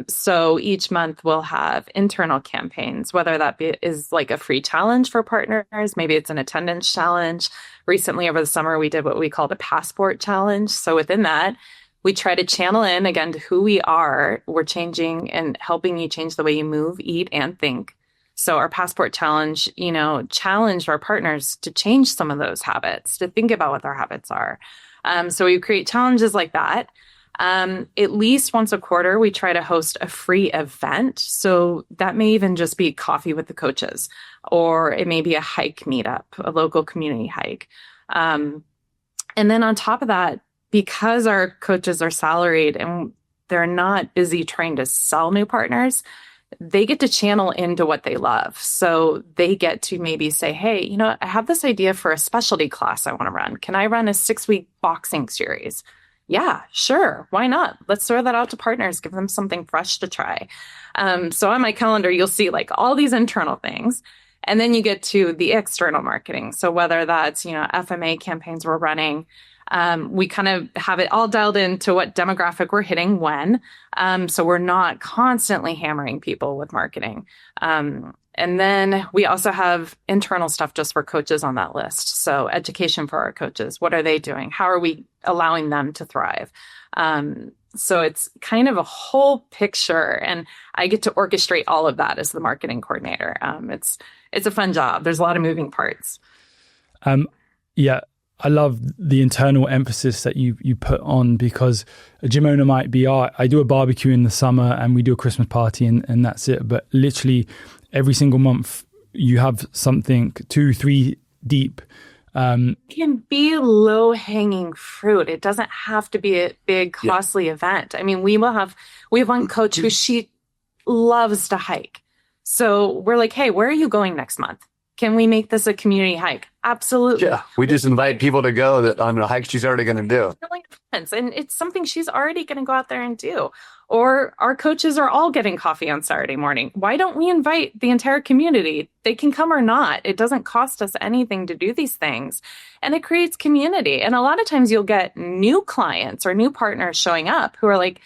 So each month we'll have internal campaigns, whether that is like a free challenge for partners, maybe it's an attendance challenge. Recently over the summer, we did what we called a passport challenge. So within that, we try to channel in again to who we are. We're changing and helping you change the way you move, eat, and think. So our passport challenge, challenged our partners to change some of those habits, to think about what their habits are. So we create challenges like that. At least once a quarter, we try to host a free event. So that may even just be coffee with the coaches, or it may be a hike meetup, a local community hike. And then on top of that, because our coaches are salaried and they're not busy trying to sell new partners, they get to channel into what they love. So they get to maybe say, hey, I have this idea for a specialty class I want to run. Can I run a 6-week boxing series? Yeah, sure. Why not? Let's throw that out to partners, give them something fresh to try. So on my calendar, you'll see like all these internal things. And then you get to the external marketing. So whether that's, FMA campaigns we're running, we kind of have it all dialed into what demographic we're hitting when. So we're not constantly hammering people with marketing. And then we also have internal stuff just for coaches on that list. So education for our coaches. What are they doing? How are we allowing them to thrive? So it's kind of a whole picture. And I get to orchestrate all of that as the marketing coordinator. It's a fun job. There's a lot of moving parts. Yeah. I love the internal emphasis that you put on, because a gym owner might be, I do a barbecue in the summer and we do a Christmas party and that's it. But literally every single month you have something 2-3 deep. It can be low hanging fruit. It doesn't have to be a big, costly event. I mean, we have one coach who she loves to hike. So we're like, hey, where are you going next month? Can we make this a community hike? Absolutely. Yeah, we just invite people to go on a hike she's already going to do. And it's something she's already going to go out there and do. Or our coaches are all getting coffee on Saturday morning. Why don't we invite the entire community? They can come or not. It doesn't cost us anything to do these things. And it creates community. And a lot of times you'll get new clients or new partners showing up who are like,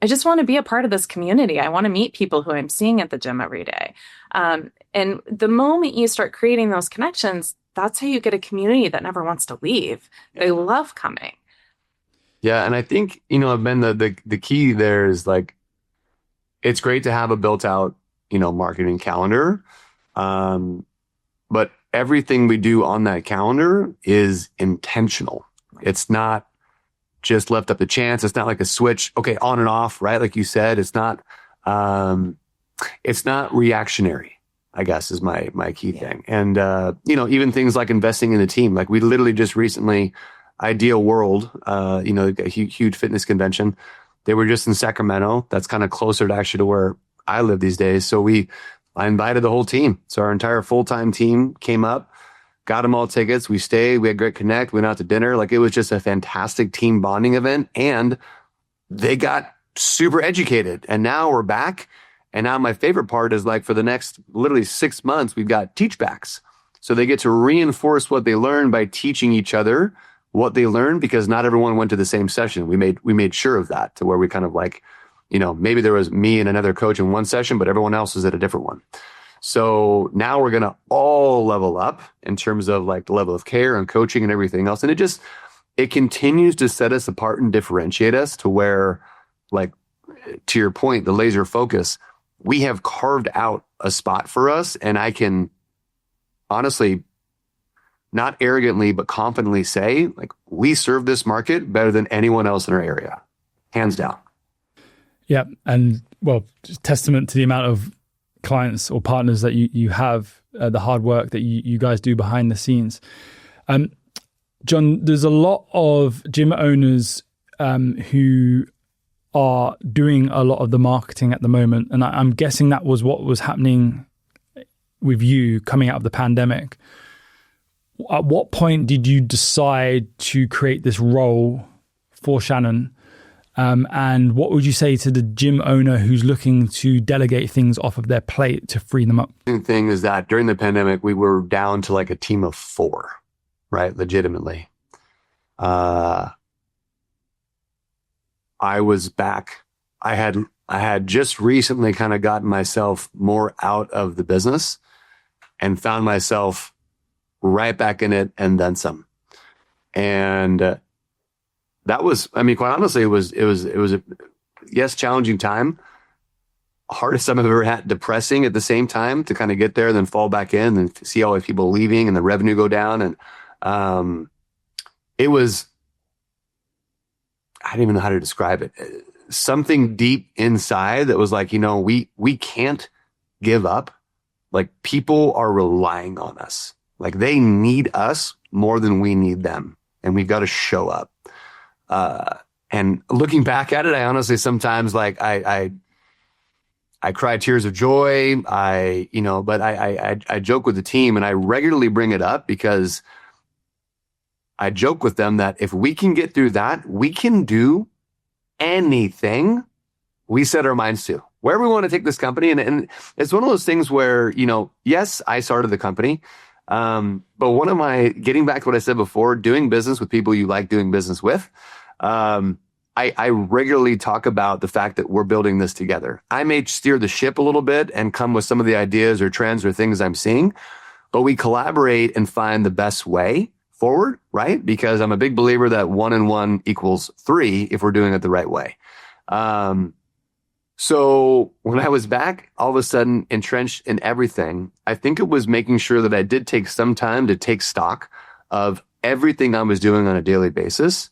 I just want to be a part of this community. I want to meet people who I'm seeing at the gym every day. And the moment you start creating those connections, that's how you get a community that never wants to leave. They love coming. Yeah. And I think, Ben, the key there is like, it's great to have a built out, marketing calendar. But everything we do on that calendar is intentional. It's not just left up to chance. It's not like a switch, okay, on and off, right? Like you said, it's not reactionary, I guess, is my key thing. And, even things like investing in the team, like we literally just recently, Ideal World, a huge fitness convention. They were just in Sacramento. That's kind of closer to actually to where I live these days. So I invited the whole team. So our entire full-time team came up, got them all tickets. We stayed, we had great connect, went out to dinner. Like it was just a fantastic team bonding event, and they got super educated. And now we're back And now my favorite part is like for the next literally 6 months, we've got teach backs. So they get to reinforce what they learn by teaching each other what they learned, because not everyone went to the same session. We made sure of that, to where we kind of like, maybe there was me and another coach in one session, but everyone else was at a different one. So now we're going to all level up in terms of like the level of care and coaching and everything else. And it continues to set us apart and differentiate us to where, like, to your point, the laser focus, we have carved out a spot for us. And I can honestly, not arrogantly, but confidently say, like, we serve this market better than anyone else in our area, hands down. Yeah. And well, just testament to the amount of clients or partners that you have, the hard work that you guys do behind the scenes. John, there's a lot of gym owners who are doing a lot of the marketing at the moment. And I'm guessing that was what was happening with you coming out of the pandemic. At what point did you decide to create this role for Shannon? And what would you say to the gym owner who's looking to delegate things off of their plate to free them up? The thing is that during the pandemic, we were down to like a team of 4, right? Legitimately. I was back. I had just recently kind of gotten myself more out of the business and found myself right back in it and then some. And that was, quite honestly, it was a, yes, challenging time. Hardest time I've ever had, depressing at the same time, to kind of get there, then fall back in and see all these people leaving and the revenue go down. And it was, I don't even know how to describe it. Something deep inside that was like, we can't give up. Like, people are relying on us. Like, they need us more than we need them. And we've got to show up. And looking back at it, I honestly sometimes, like, I cry tears of joy. But I joke with the team, and I regularly bring it up because I joke with them that if we can get through that, we can do anything we set our minds to, wherever we want to take this company. And it's one of those things where, yes, I started the company. But getting back to what I said before, doing business with people you like doing business with, I regularly talk about the fact that we're building this together. I may steer the ship a little bit and come with some of the ideas or trends or things I'm seeing, but we collaborate and find the best way forward, right? Because I'm a big believer that 1 and 1 equals 3 if we're doing it the right way. So when I was back, all of a sudden entrenched in everything, I think it was making sure that I did take some time to take stock of everything I was doing on a daily basis,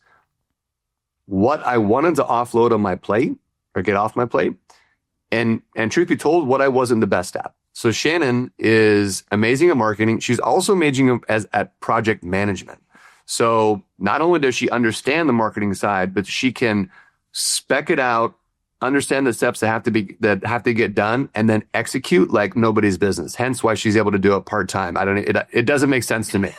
what I wanted to offload on my plate or get off my plate, and truth be told, what I wasn't the best at. So Shannon is amazing at marketing. She's also amazing at project management. So not only does she understand the marketing side, but she can spec it out, understand the steps that have to get done, and then execute like nobody's business. Hence why she's able to do it part-time. It doesn't make sense to me.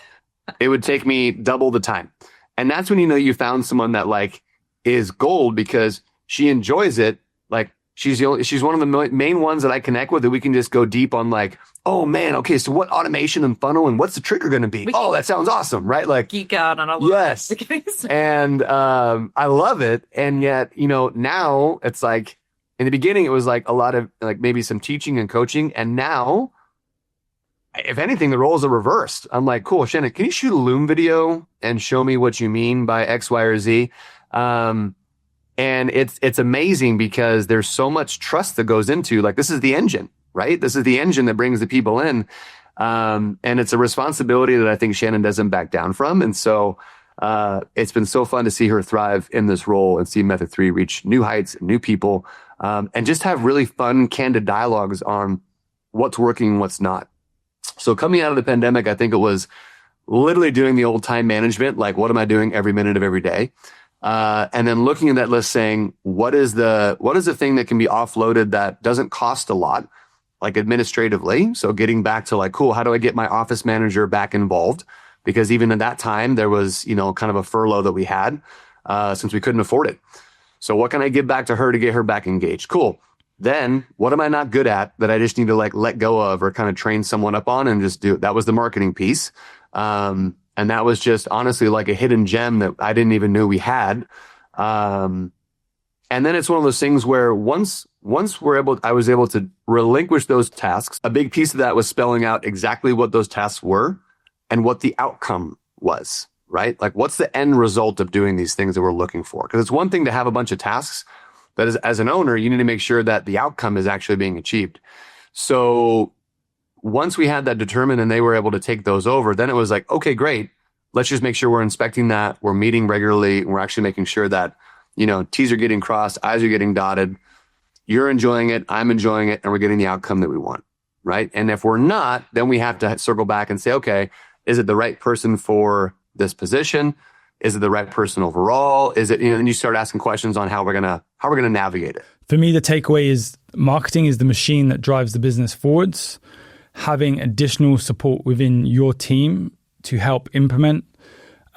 It would take me double the time. And that's when you found someone that like is gold, because she enjoys it. Like, she's one of the main ones that I connect with, that we can just go deep on, like, oh man, okay, so what automation and funnel and what's the trigger going to be? That sounds awesome, right? Like, geek out on a lot. Yes. And I love it. And yet, now it's like, in the beginning, it was like a lot of like maybe some teaching and coaching. And now, if anything, the roles are reversed. I'm like, cool, Shannon, can you shoot a Loom video and show me what you mean by X, Y, or Z? And it's amazing because there's so much trust that goes into, like, this is the engine, right? This is the engine that brings the people in. And it's a responsibility that I think Shannon doesn't back down from. And so, it's been so fun to see her thrive in this role and see Method3 reach new heights, new people, and just have really fun, candid dialogues on what's working and what's not. So coming out of the pandemic, I think it was literally doing the old time management. Like, what am I doing every minute of every day? And then looking at that list saying, what is the thing that can be offloaded that doesn't cost a lot, like administratively? So getting back to like, cool, how do I get my office manager back involved? Because even at that time, there was, kind of a furlough that we had, since we couldn't afford it. So what can I give back to her to get her back engaged? Cool. Then what am I not good at that I just need to like let go of or kind of train someone up on and just do it? That was the marketing piece. And that was just honestly like a hidden gem that I didn't even know we had. And then it's one of those things where once I was able to relinquish those tasks. A big piece of that was spelling out exactly what those tasks were and what the outcome was, right? Like what's the end result of doing these things that we're looking for? Because it's one thing to have a bunch of tasks, but as an owner, you need to make sure that the outcome is actually being achieved. So once we had that determined and they were able to take those over, then it was like, okay, great. Let's just make sure we're inspecting that. We're meeting regularly. And we're actually making sure that, T's are getting crossed, I's are getting dotted. You're enjoying it. I'm enjoying it. And we're getting the outcome that we want. Right. And if we're not, then we have to circle back and say, okay, is it the right person for this position? Is it the right person overall? Is it, and you start asking questions on how we're going to navigate it. For me, the takeaway is marketing is the machine that drives the business forwards. Having additional support within your team to help implement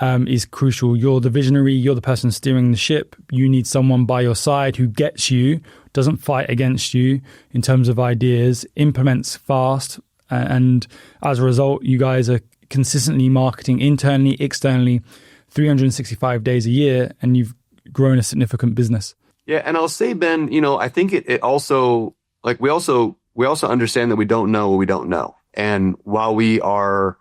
is crucial. You're the visionary. You're the person steering the ship. You need someone by your side who gets you, doesn't fight against you in terms of ideas, implements fast. And as a result, you guys are consistently marketing internally, externally, 365 days a year, and you've grown a significant business. Yeah. And I'll say, Ben, I think it also, like, we also understand that we don't know what we don't know. And while we are,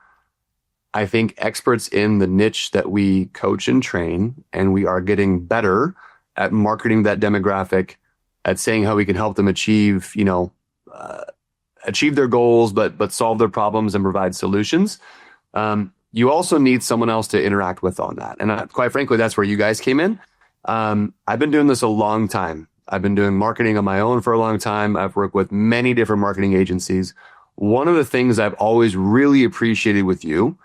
I think, experts in the niche that we coach and train, and we are getting better at marketing that demographic, at saying how we can help them achieve their goals, but solve their problems and provide solutions. You also need someone else to interact with on that. And quite frankly, that's where you guys came in. I've been doing this a long time. I've been doing marketing on my own for a long time. I've worked with many different marketing agencies. One of the things I've always really appreciated with you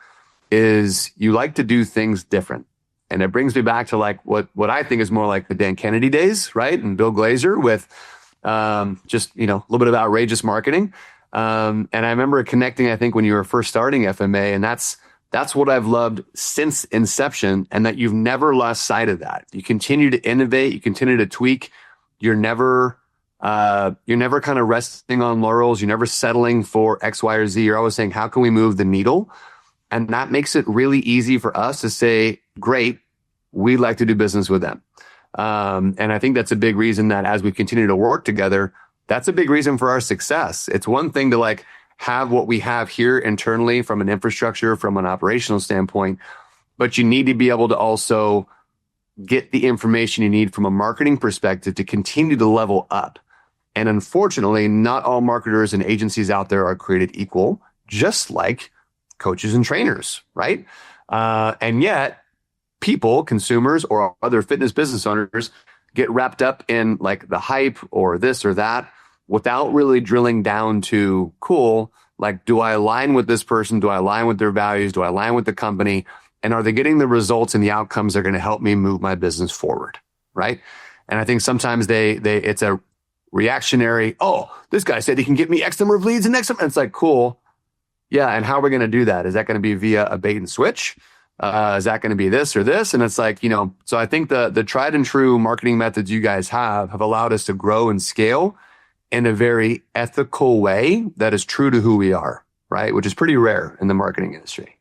is you like to do things different. And it brings me back to like what I think is more like the Dan Kennedy days, right? And Bill Glazer with just, a little bit of outrageous marketing. And I remember connecting, I think, when you were first starting FMA, and that's what I've loved since inception, and that you've never lost sight of that. You continue to innovate, you continue to tweak. You're never kind of resting on laurels. You're never settling for X, Y, or Z. You're always saying, how can we move the needle? And that makes it really easy for us to say, great, we'd like to do business with them. And I think that's a big reason that as we continue to work together, that's a big reason for our success. It's one thing to like have what we have here internally from an infrastructure, from an operational standpoint, but you need to be able to also get the information you need from a marketing perspective to continue to level up. And unfortunately, not all marketers and agencies out there are created equal, just like coaches and trainers, right? And yet people, consumers, or other fitness business owners get wrapped up in like the hype or this or that without really drilling down to, cool, like, do I align with this person? Do I align with their values? Do I align with the company? And are they getting the results and the outcomes that are going to help me move my business forward, right? And I think sometimes it's a reactionary, oh, this guy said he can get me X number of leads and X number. And it's like, cool. Yeah. And how are we going to do that? Is that going to be via a bait and switch? Is that going to be this or this? And it's like, so I think the tried and true marketing methods you guys have allowed us to grow and scale in a very ethical way that is true to who we are, right? Which is pretty rare in the marketing industry.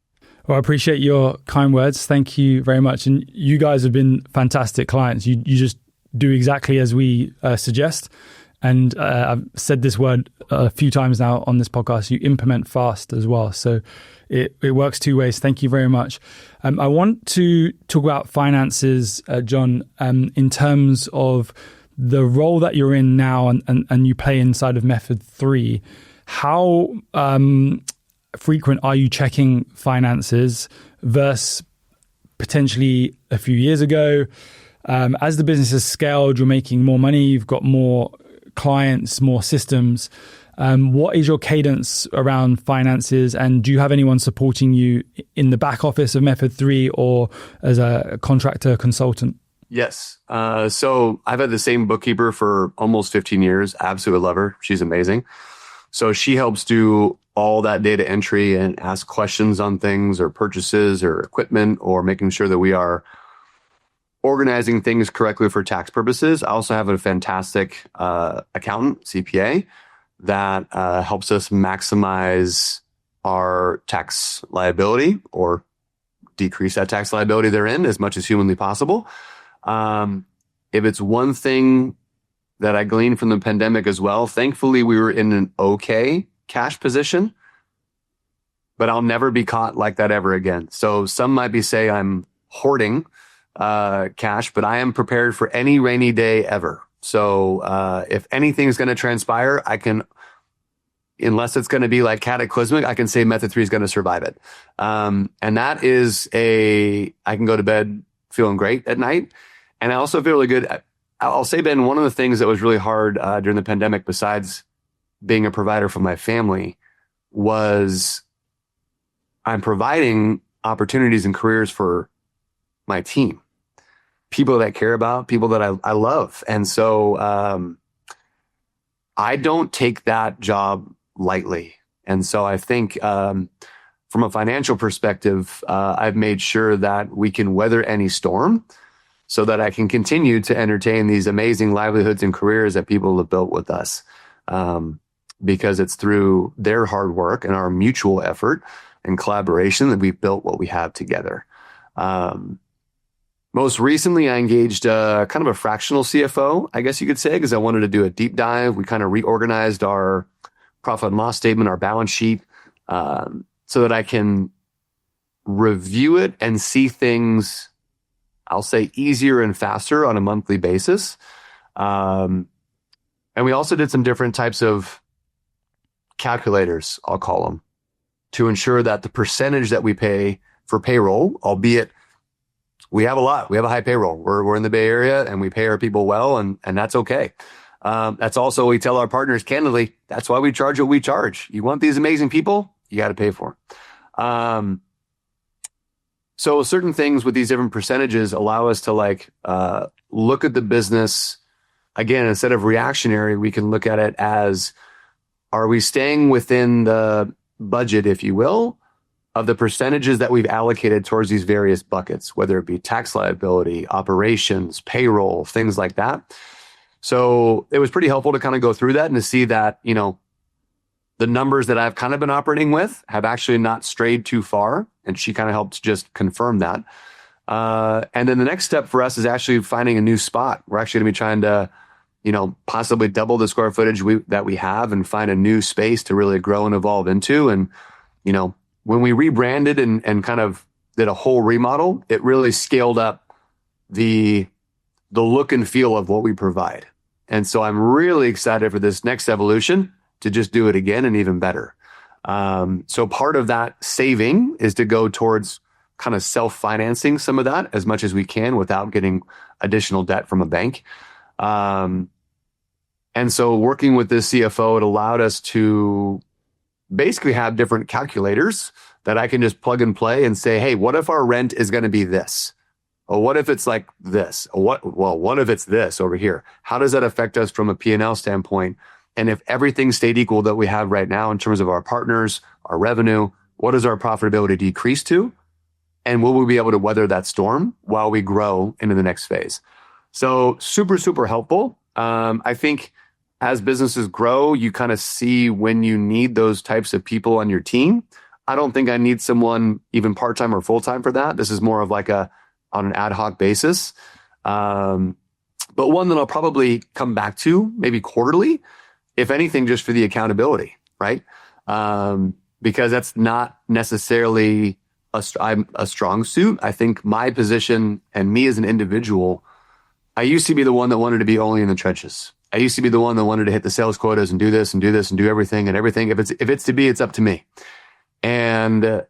Well, I appreciate your kind words. Thank you very much. And you guys have been fantastic clients. You just do exactly as we suggest. And I've said this word a few times now on this podcast. You implement fast as well. So it works two ways. Thank you very much. I want to talk about finances, John, in terms of the role that you're in now and you play inside of Method3. How frequent are you checking finances versus potentially a few years ago? As the business has scaled, you're making more money, you've got more clients, more systems. What is your cadence around finances, and do you have anyone supporting you in the back office of Method3 or as a contractor consultant? Yes. So I've had the same bookkeeper for almost 15 years. Absolutely love her. She's amazing. So she helps do all that data entry and ask questions on things or purchases or equipment or making sure that we are organizing things correctly for tax purposes. I also have a fantastic accountant, CPA, that helps us maximize our tax liability or decrease that tax liability therein as much as humanly possible. If it's one thing that I gleaned from the pandemic as well, thankfully we were in an okay cash position, but I'll never be caught like that ever again. So some might be say I'm hoarding cash, but I am prepared for any rainy day ever. So if anything is going to transpire, I can, unless it's going to be like cataclysmic, I can say Method3 is going to survive it. And that is I can go to bed feeling great at night. And I also feel really good. I'll say, Ben, one of the things that was really hard during the pandemic, besides being a provider for my family, was I'm providing opportunities and careers for my team, people that I care about, people that I love. And so I don't take that job lightly. And so I think from a financial perspective, I've made sure that we can weather any storm so that I can continue to entertain these amazing livelihoods and careers that people have built with us. Because it's through their hard work and our mutual effort and collaboration that we've built what we have together. Most recently, I engaged kind of a fractional CFO, I guess you could say, because I wanted to do a deep dive. We kind of reorganized our profit and loss statement, our balance sheet, so that I can review it and see things, I'll say, easier and faster on a monthly basis. And we also did some different types of calculators, I'll call them, to ensure that the percentage that we pay for payroll, albeit we have a lot, we have a high payroll. We're in the Bay Area and we pay our people well, and that's okay. That's also, we tell our partners candidly, that's why we charge what we charge. You want these amazing people, you got to pay for them. So certain things with these different percentages allow us to look at the business again, instead of reactionary, we can look at it as, are we staying within the budget, if you will, of the percentages that we've allocated towards these various buckets, whether it be tax liability, operations, payroll, things like that. So it was pretty helpful to kind of go through that and to see that, the numbers that I've kind of been operating with have actually not strayed too far. And she kind of helped just confirm that. And then the next step for us is actually finding a new spot. We're actually going to be trying to, possibly double the square footage that we have and find a new space to really grow and evolve into. And, when we rebranded and kind of did a whole remodel, it really scaled up the look and feel of what we provide. And so I'm really excited for this next evolution to just do it again and even better. So part of that saving is to go towards kind of self-financing some of that as much as we can without getting additional debt from a bank. And so working with this CFO, it allowed us to basically have different calculators that I can just plug and play and say, hey, what if our rent is going to be this? Or what if it's like this? Or what if it's this over here? How does that affect us from a P&L standpoint? And if everything stayed equal that we have right now in terms of our partners, our revenue, what does our profitability decrease to? And will we be able to weather that storm while we grow into the next phase? So super, super helpful. I think as businesses grow, you kind of see when you need those types of people on your team. I don't think I need someone even part-time or full-time for that. This is more of on an ad hoc basis. But one that I'll probably come back to maybe quarterly, if anything, just for the accountability, right? Because that's not necessarily a strong suit. I think my position and me as an individual, I used to be the one that wanted to be only in the trenches. I used to be the one that wanted to hit the sales quotas and do this and do this and do everything and everything. If it's to be, it's up to me. And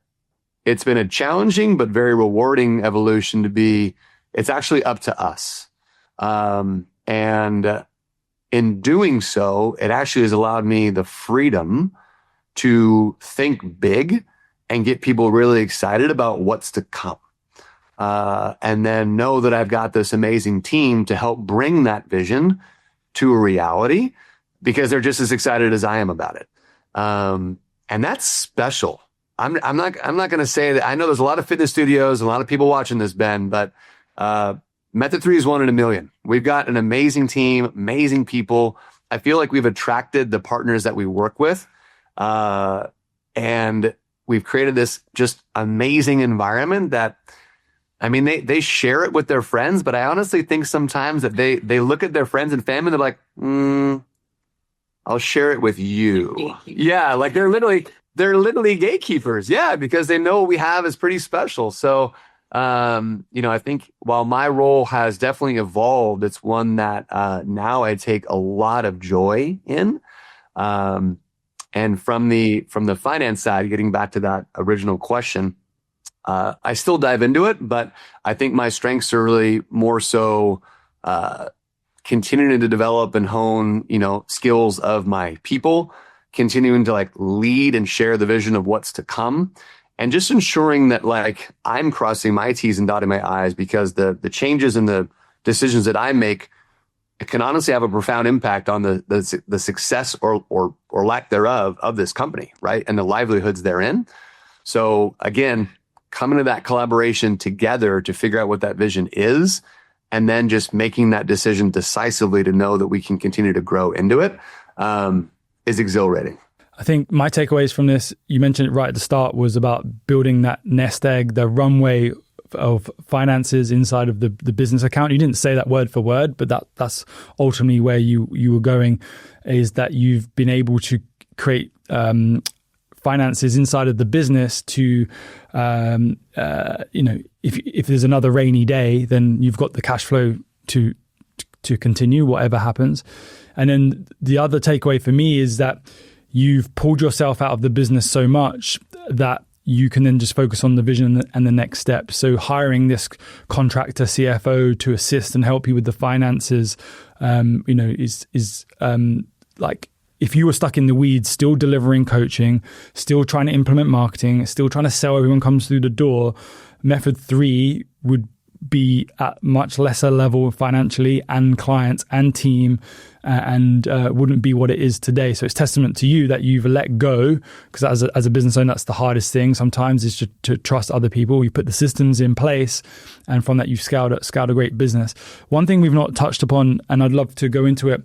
it's been a challenging but very rewarding evolution to be, it's actually up to us. And in doing so, it actually has allowed me the freedom to think big and get people really excited about what's to come. And then know that I've got this amazing team to help bring that vision to a reality because they're just as excited as I am about it. And that's special. I'm not going to say that. I know there's a lot of fitness studios, a lot of people watching this, Ben, but Method3 is one in a million. We've got an amazing team, amazing people. I feel like we've attracted the partners that we work with. And we've created this just amazing environment that, I mean, they share it with their friends, but I honestly think sometimes that they look at their friends and family and they're like, I'll share it with you. Yeah, like they're literally gatekeepers. Yeah, because they know what we have is pretty special. So, I think while my role has definitely evolved, it's one that now I take a lot of joy in. And from the finance side, getting back to that original question, I still dive into it, but I think my strengths are really more so continuing to develop and hone, skills of my people, continuing to like lead and share the vision of what's to come, and just ensuring that like I'm crossing my T's and dotting my I's, because the changes and the decisions that I make, it can honestly have a profound impact on the success or lack thereof of this company, right? And the livelihoods therein. So again, coming to that collaboration together to figure out what that vision is, and then just making that decision decisively to know that we can continue to grow into it, is exhilarating. I think my takeaways from this, you mentioned it right at the start, was about building that nest egg, the runway of finances inside of the business account. You didn't say that word for word, but that's ultimately where you were going, is that you've been able to create finances inside of the business to, if there's another rainy day, then you've got the cash flow to continue whatever happens. And then the other takeaway for me is that you've pulled yourself out of the business so much that you can then just focus on the vision and the next step. So hiring this contractor CFO to assist and help you with the finances, is like, if you were stuck in the weeds, still delivering coaching, still trying to implement marketing, still trying to sell everyone comes through the door, Method3 would be at much lesser level financially and clients and team, and wouldn't be what it is today. So it's testament to you that you've let go, because as a business owner, that's the hardest thing sometimes, is to trust other people. You put the systems in place, and from that you've scaled a great business. One thing we've not touched upon, and I'd love to go into it,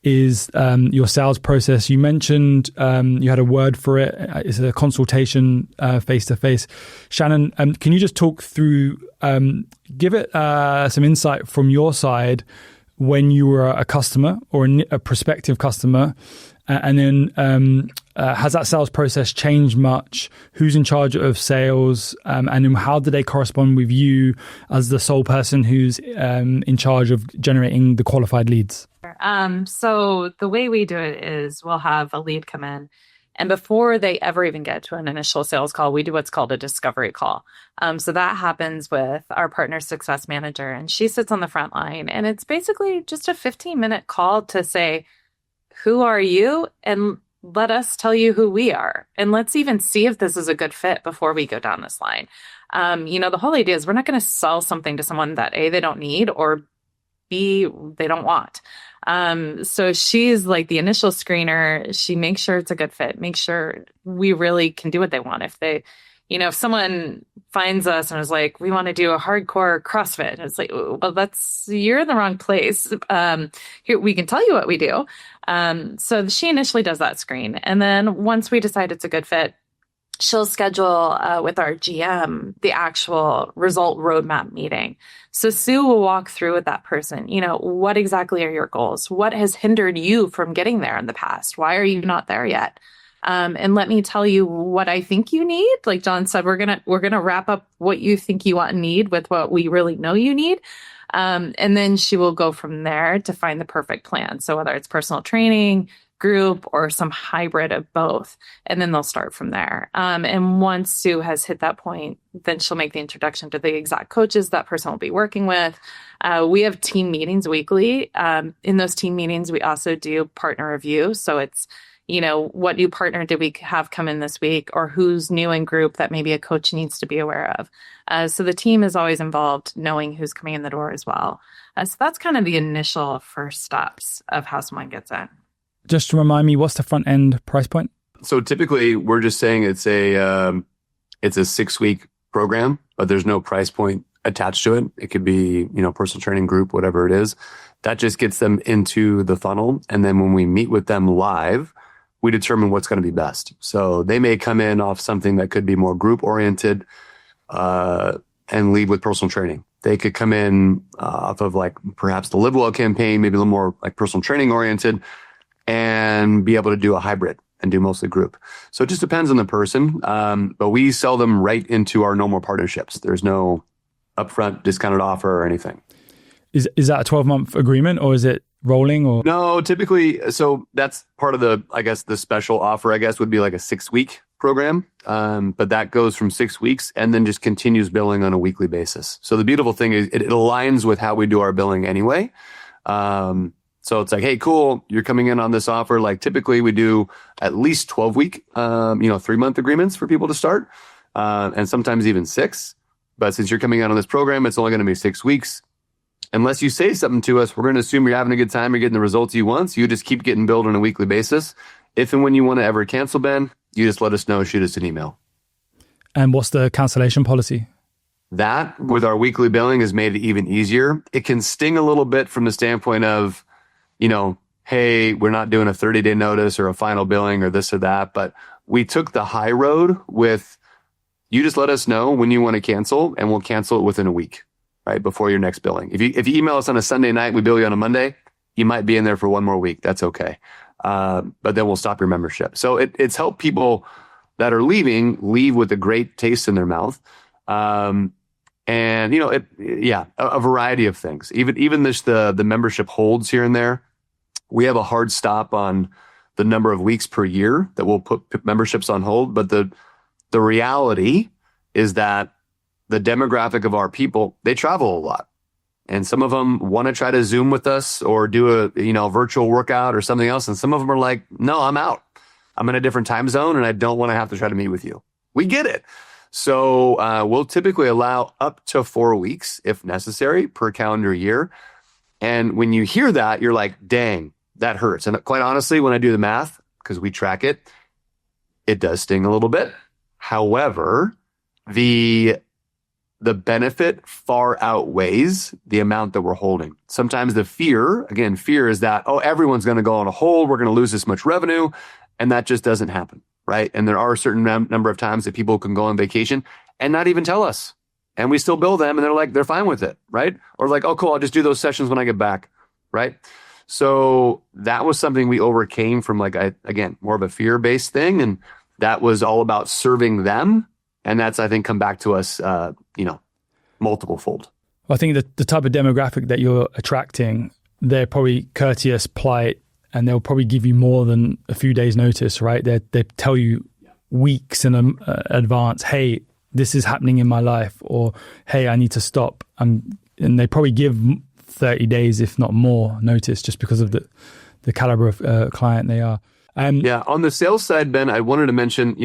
is your sales process. You mentioned you had a word for it. It's a consultation face-to-face. Shannon, can you just talk through, give it some insight from your side when you were a customer or a prospective customer, and then has that sales process changed much? Who's in charge of sales, and then how do they correspond with you as the sole person who's in charge of generating the qualified leads? So the way we do it is we'll have a lead come in, and before they ever even get to an initial sales call, we do what's called a discovery call. So that happens with our partner success manager, and she sits on the front line, and it's basically just a 15-minute call to say, who are you? And let us tell you who we are. And let's even see if this is a good fit before we go down this line. The whole idea is we're not going to sell something to someone that A, they don't need, or B, they don't want. So she's like the initial screener. She makes sure it's a good fit, make sure we really can do what they want. If they, if someone finds us and is like, we want to do a hardcore CrossFit, it's like, well, you're in the wrong place. Here, we can tell you what we do. So she initially does that screen. And then once we decide it's a good fit, she'll schedule with our GM the actual result roadmap meeting. So Sue will walk through with that person, what exactly are your goals? What has hindered you from getting there in the past? Why are you not there yet? And let me tell you what I think you need. Like John said, we're gonna wrap up what you think you want and need with what we really know you need. And then she will go from there to find the perfect plan. So whether it's personal training, group, or some hybrid of both, and then they'll start from there. And once Sue has hit that point, then she'll make the introduction to the exact coaches that person will be working with. We have team meetings weekly. In those team meetings, we also do partner review. So it's, what new partner did we have come in this week, or who's new in group that maybe a coach needs to be aware of. So the team is always involved, knowing who's coming in the door as well. So that's kind of the initial first steps of how someone gets in. Just to remind me, what's the front end price point? So typically we're just saying it's a 6-week program, but there's no price point attached to it. It could be, personal training group, whatever it is. That just gets them into the funnel. And then when we meet with them live, we determine what's going to be best. So they may come in off something that could be more group oriented, and lead with personal training. They could come in off of like perhaps the Live Well campaign, maybe a little more like personal training oriented, and be able to do a hybrid and do mostly group. So it just depends on the person. But we sell them right into our normal partnerships. There's no upfront discounted offer or anything. Is that a 12-month agreement, or is it rolling? Or no, typically, so that's part of the, I guess, the special offer, I guess, would be like a 6-week program. But that goes from 6 weeks and then just continues billing on a weekly basis. So the beautiful thing is it aligns with how we do our billing anyway. So it's like, hey, cool, you're coming in on this offer. Like typically we do at least 12-week, 3-month agreements for people to start, and sometimes even 6. But since you're coming out on this program, it's only going to be 6 weeks. Unless you say something to us, we're going to assume you're having a good time, you're getting the results you want. So you just keep getting billed on a weekly basis. If and when you want to ever cancel, Ben, you just let us know, shoot us an email. And what's the cancellation policy? That, with our weekly billing, has made it even easier. It can sting a little bit from the standpoint of, hey, we're not doing a 30-day notice or a final billing or this or that. But we took the high road with, you just let us know when you want to cancel, and we'll cancel it within a week, right, before your next billing. If you email us on a Sunday night, we bill you on a Monday, you might be in there for one more week. That's okay. But then we'll stop your membership. So it's helped people that are leave with a great taste in their mouth. And a variety of things. Even this, the membership holds here and there. We have a hard stop on the number of weeks per year that we'll put memberships on hold. But the reality is that the demographic of our people, they travel a lot. And some of them want to try to Zoom with us or do a, virtual workout or something else. And some of them are like, no, I'm out. I'm in a different time zone and I don't want to have to try to meet with you. We get it. So we'll typically allow up to 4 weeks if necessary per calendar year. And when you hear that, you're like, dang, that hurts. And quite honestly, when I do the math, because we track it, it does sting a little bit. However, the benefit far outweighs the amount that we're holding. Sometimes the fear is that, oh, everyone's going to go on a hold. We're going to lose this much revenue. And that just doesn't happen, right? And there are a certain number of times that people can go on vacation and not even tell us. And we still bill them and they're fine with it, right? Or like, oh, cool, I'll just do those sessions when I get back, right? So that was something we overcame from more of a fear-based thing. And that was all about serving them. And that's, I think, come back to us, multiple fold. Well, I think the type of demographic that you're attracting, they're probably courteous, polite, and they'll probably give you more than a few days notice, right? They tell you weeks in advance, hey, this is happening in my life, or hey, I need to stop. And they probably give 30 days, if not more, notice just because of the caliber of client they are. On the sales side, Ben, I wanted to mention,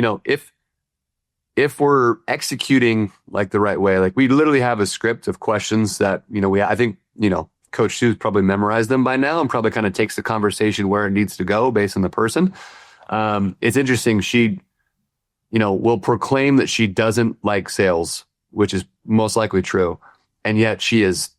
if we're executing the right way, we literally have a script of questions that, I think, Coach Sue's probably memorized them by now and probably kind of takes the conversation where it needs to go based on the person. It's interesting. She, will proclaim that she doesn't like sales, which is most likely true. And yet she is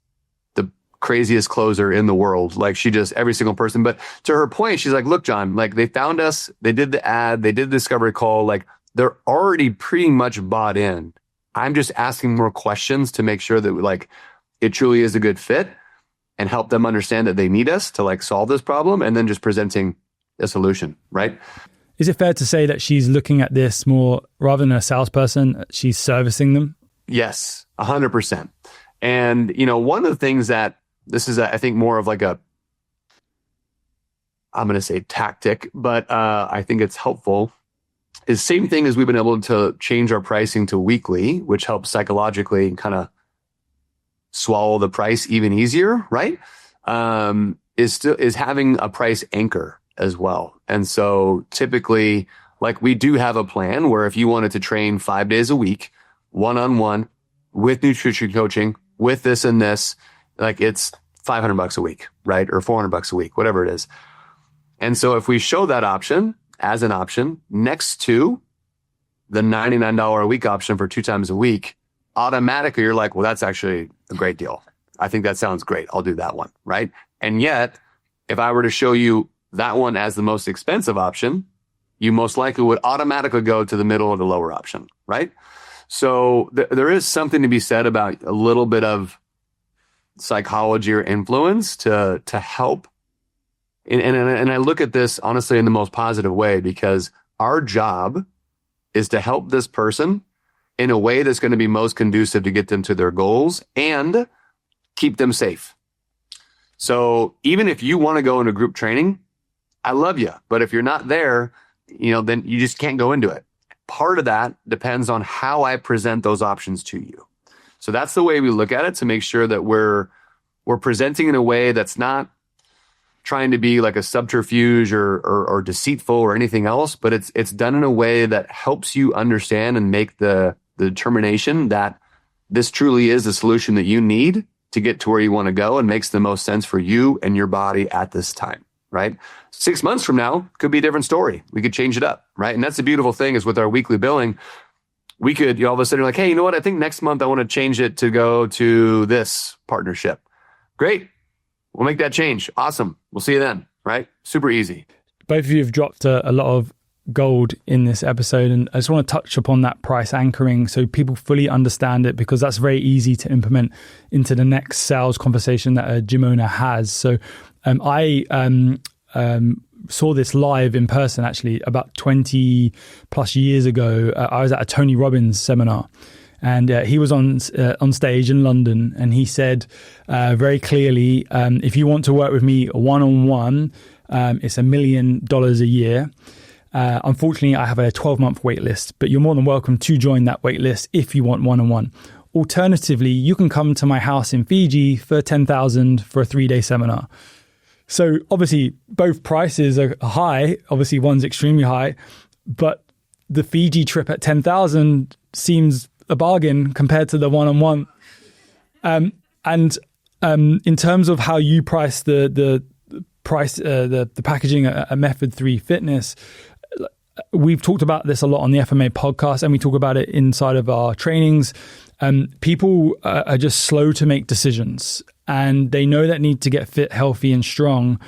the craziest closer in the world. She just, every single person. But to her point, she's like, look, John, they found us, they did the ad, they did the discovery call, they're already pretty much bought in. I'm just asking more questions to make sure that it truly is a good fit and help them understand that they need us to solve this problem, and then just presenting a solution, right? Is it fair to say that she's looking at this more rather than a salesperson, she's servicing them? Yes, 100%. And, one of the things that this is, I think, more of I'm going to say tactic, but I think it's helpful, is same thing as we've been able to change our pricing to weekly, which helps psychologically kind of swallow the price even easier, right? Is having a price anchor as well. And so typically, we do have a plan where if you wanted to train 5 days a week, one-on-one with nutrition coaching, with this and this, it's $500 a week, right? Or $400 a week, whatever it is. And so if we show that option as an option next to the $99 a week option for 2 times a week, automatically you're like, well, that's actually a great deal. I think that sounds great. I'll do that one, right? And yet, if I were to show you that one as the most expensive option, you most likely would automatically go to the middle or the lower option, right? So there is something to be said about a little bit of psychology or influence to help. And I look at this honestly in the most positive way, because our job is to help this person in a way that's going to be most conducive to get them to their goals and keep them safe. So even if you want to go into group training, I love you. But if you're not there, then you just can't go into it. Part of that depends on how I present those options to you. So that's the way we look at it, to make sure that we're presenting in a way that's not trying to be like a subterfuge or deceitful or anything else, but it's done in a way that helps you understand and make the determination that this truly is the solution that you need to get to where you want to go and makes the most sense for you and your body at this time, right? 6 months from now could be a different story. We could change it up, right? And that's the beautiful thing is with our weekly billing, we could, all of a sudden, like, hey, you know what? I think next month I want to change it to go to this partnership. Great. We'll make that change. Awesome. We'll see you then, right? Super easy. Both of you have dropped a lot of gold in this episode, and I just want to touch upon that price anchoring so people fully understand it, because that's very easy to implement into the next sales conversation that a gym owner has. So I saw this live in person actually about 20 plus years ago. I was at a Tony Robbins seminar, and he was on stage in London, and he said very clearly, if you want to work with me one-on-one, it's $1 million a year. Unfortunately, I have a 12-month wait list, but you're more than welcome to join that wait list if you want one-on-one. Alternatively, you can come to my house in Fiji for $10,000 for a 3-day seminar. So obviously, both prices are high. Obviously, one's extremely high, but the Fiji trip at $10,000 seems a bargain compared to the one-on-one. And in terms of how you price the packaging at Method3 Fitness, we've talked about this a lot on the FMA podcast, and we talk about it inside of our trainings. People are just slow to make decisions, and they know that need to get fit, healthy, and strong,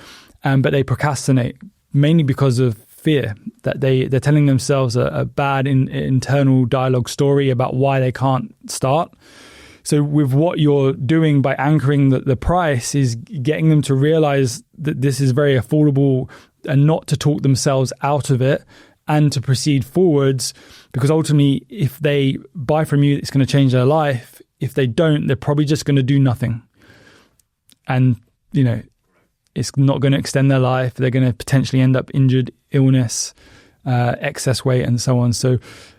but they procrastinate mainly because of fear, that they're telling themselves a bad internal dialogue story about why they can't start. So with what you're doing by anchoring the price is getting them to realize that this is very affordable and not to talk themselves out of it and to proceed forwards, because ultimately if they buy from you, it's going to change their life. If they don't, they're probably just going to do nothing. And, it's not going to extend their life. They're going to potentially end up injured, illness, excess weight, and so on. So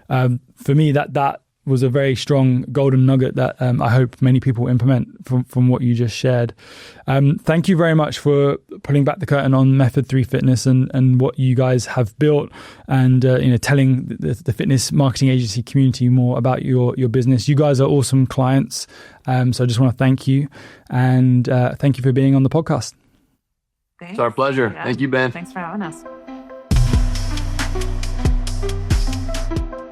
for me, that was a very strong golden nugget that I hope many people implement from what you just shared. Thank you very much for pulling back the curtain on Method3 Fitness and what you guys have built, and telling the fitness marketing agency community more about your business. You guys are awesome clients, so I just want to thank you, and thank you for being on the podcast. Thanks. It's our pleasure. Yeah. Thank you, Ben. Thanks for having us.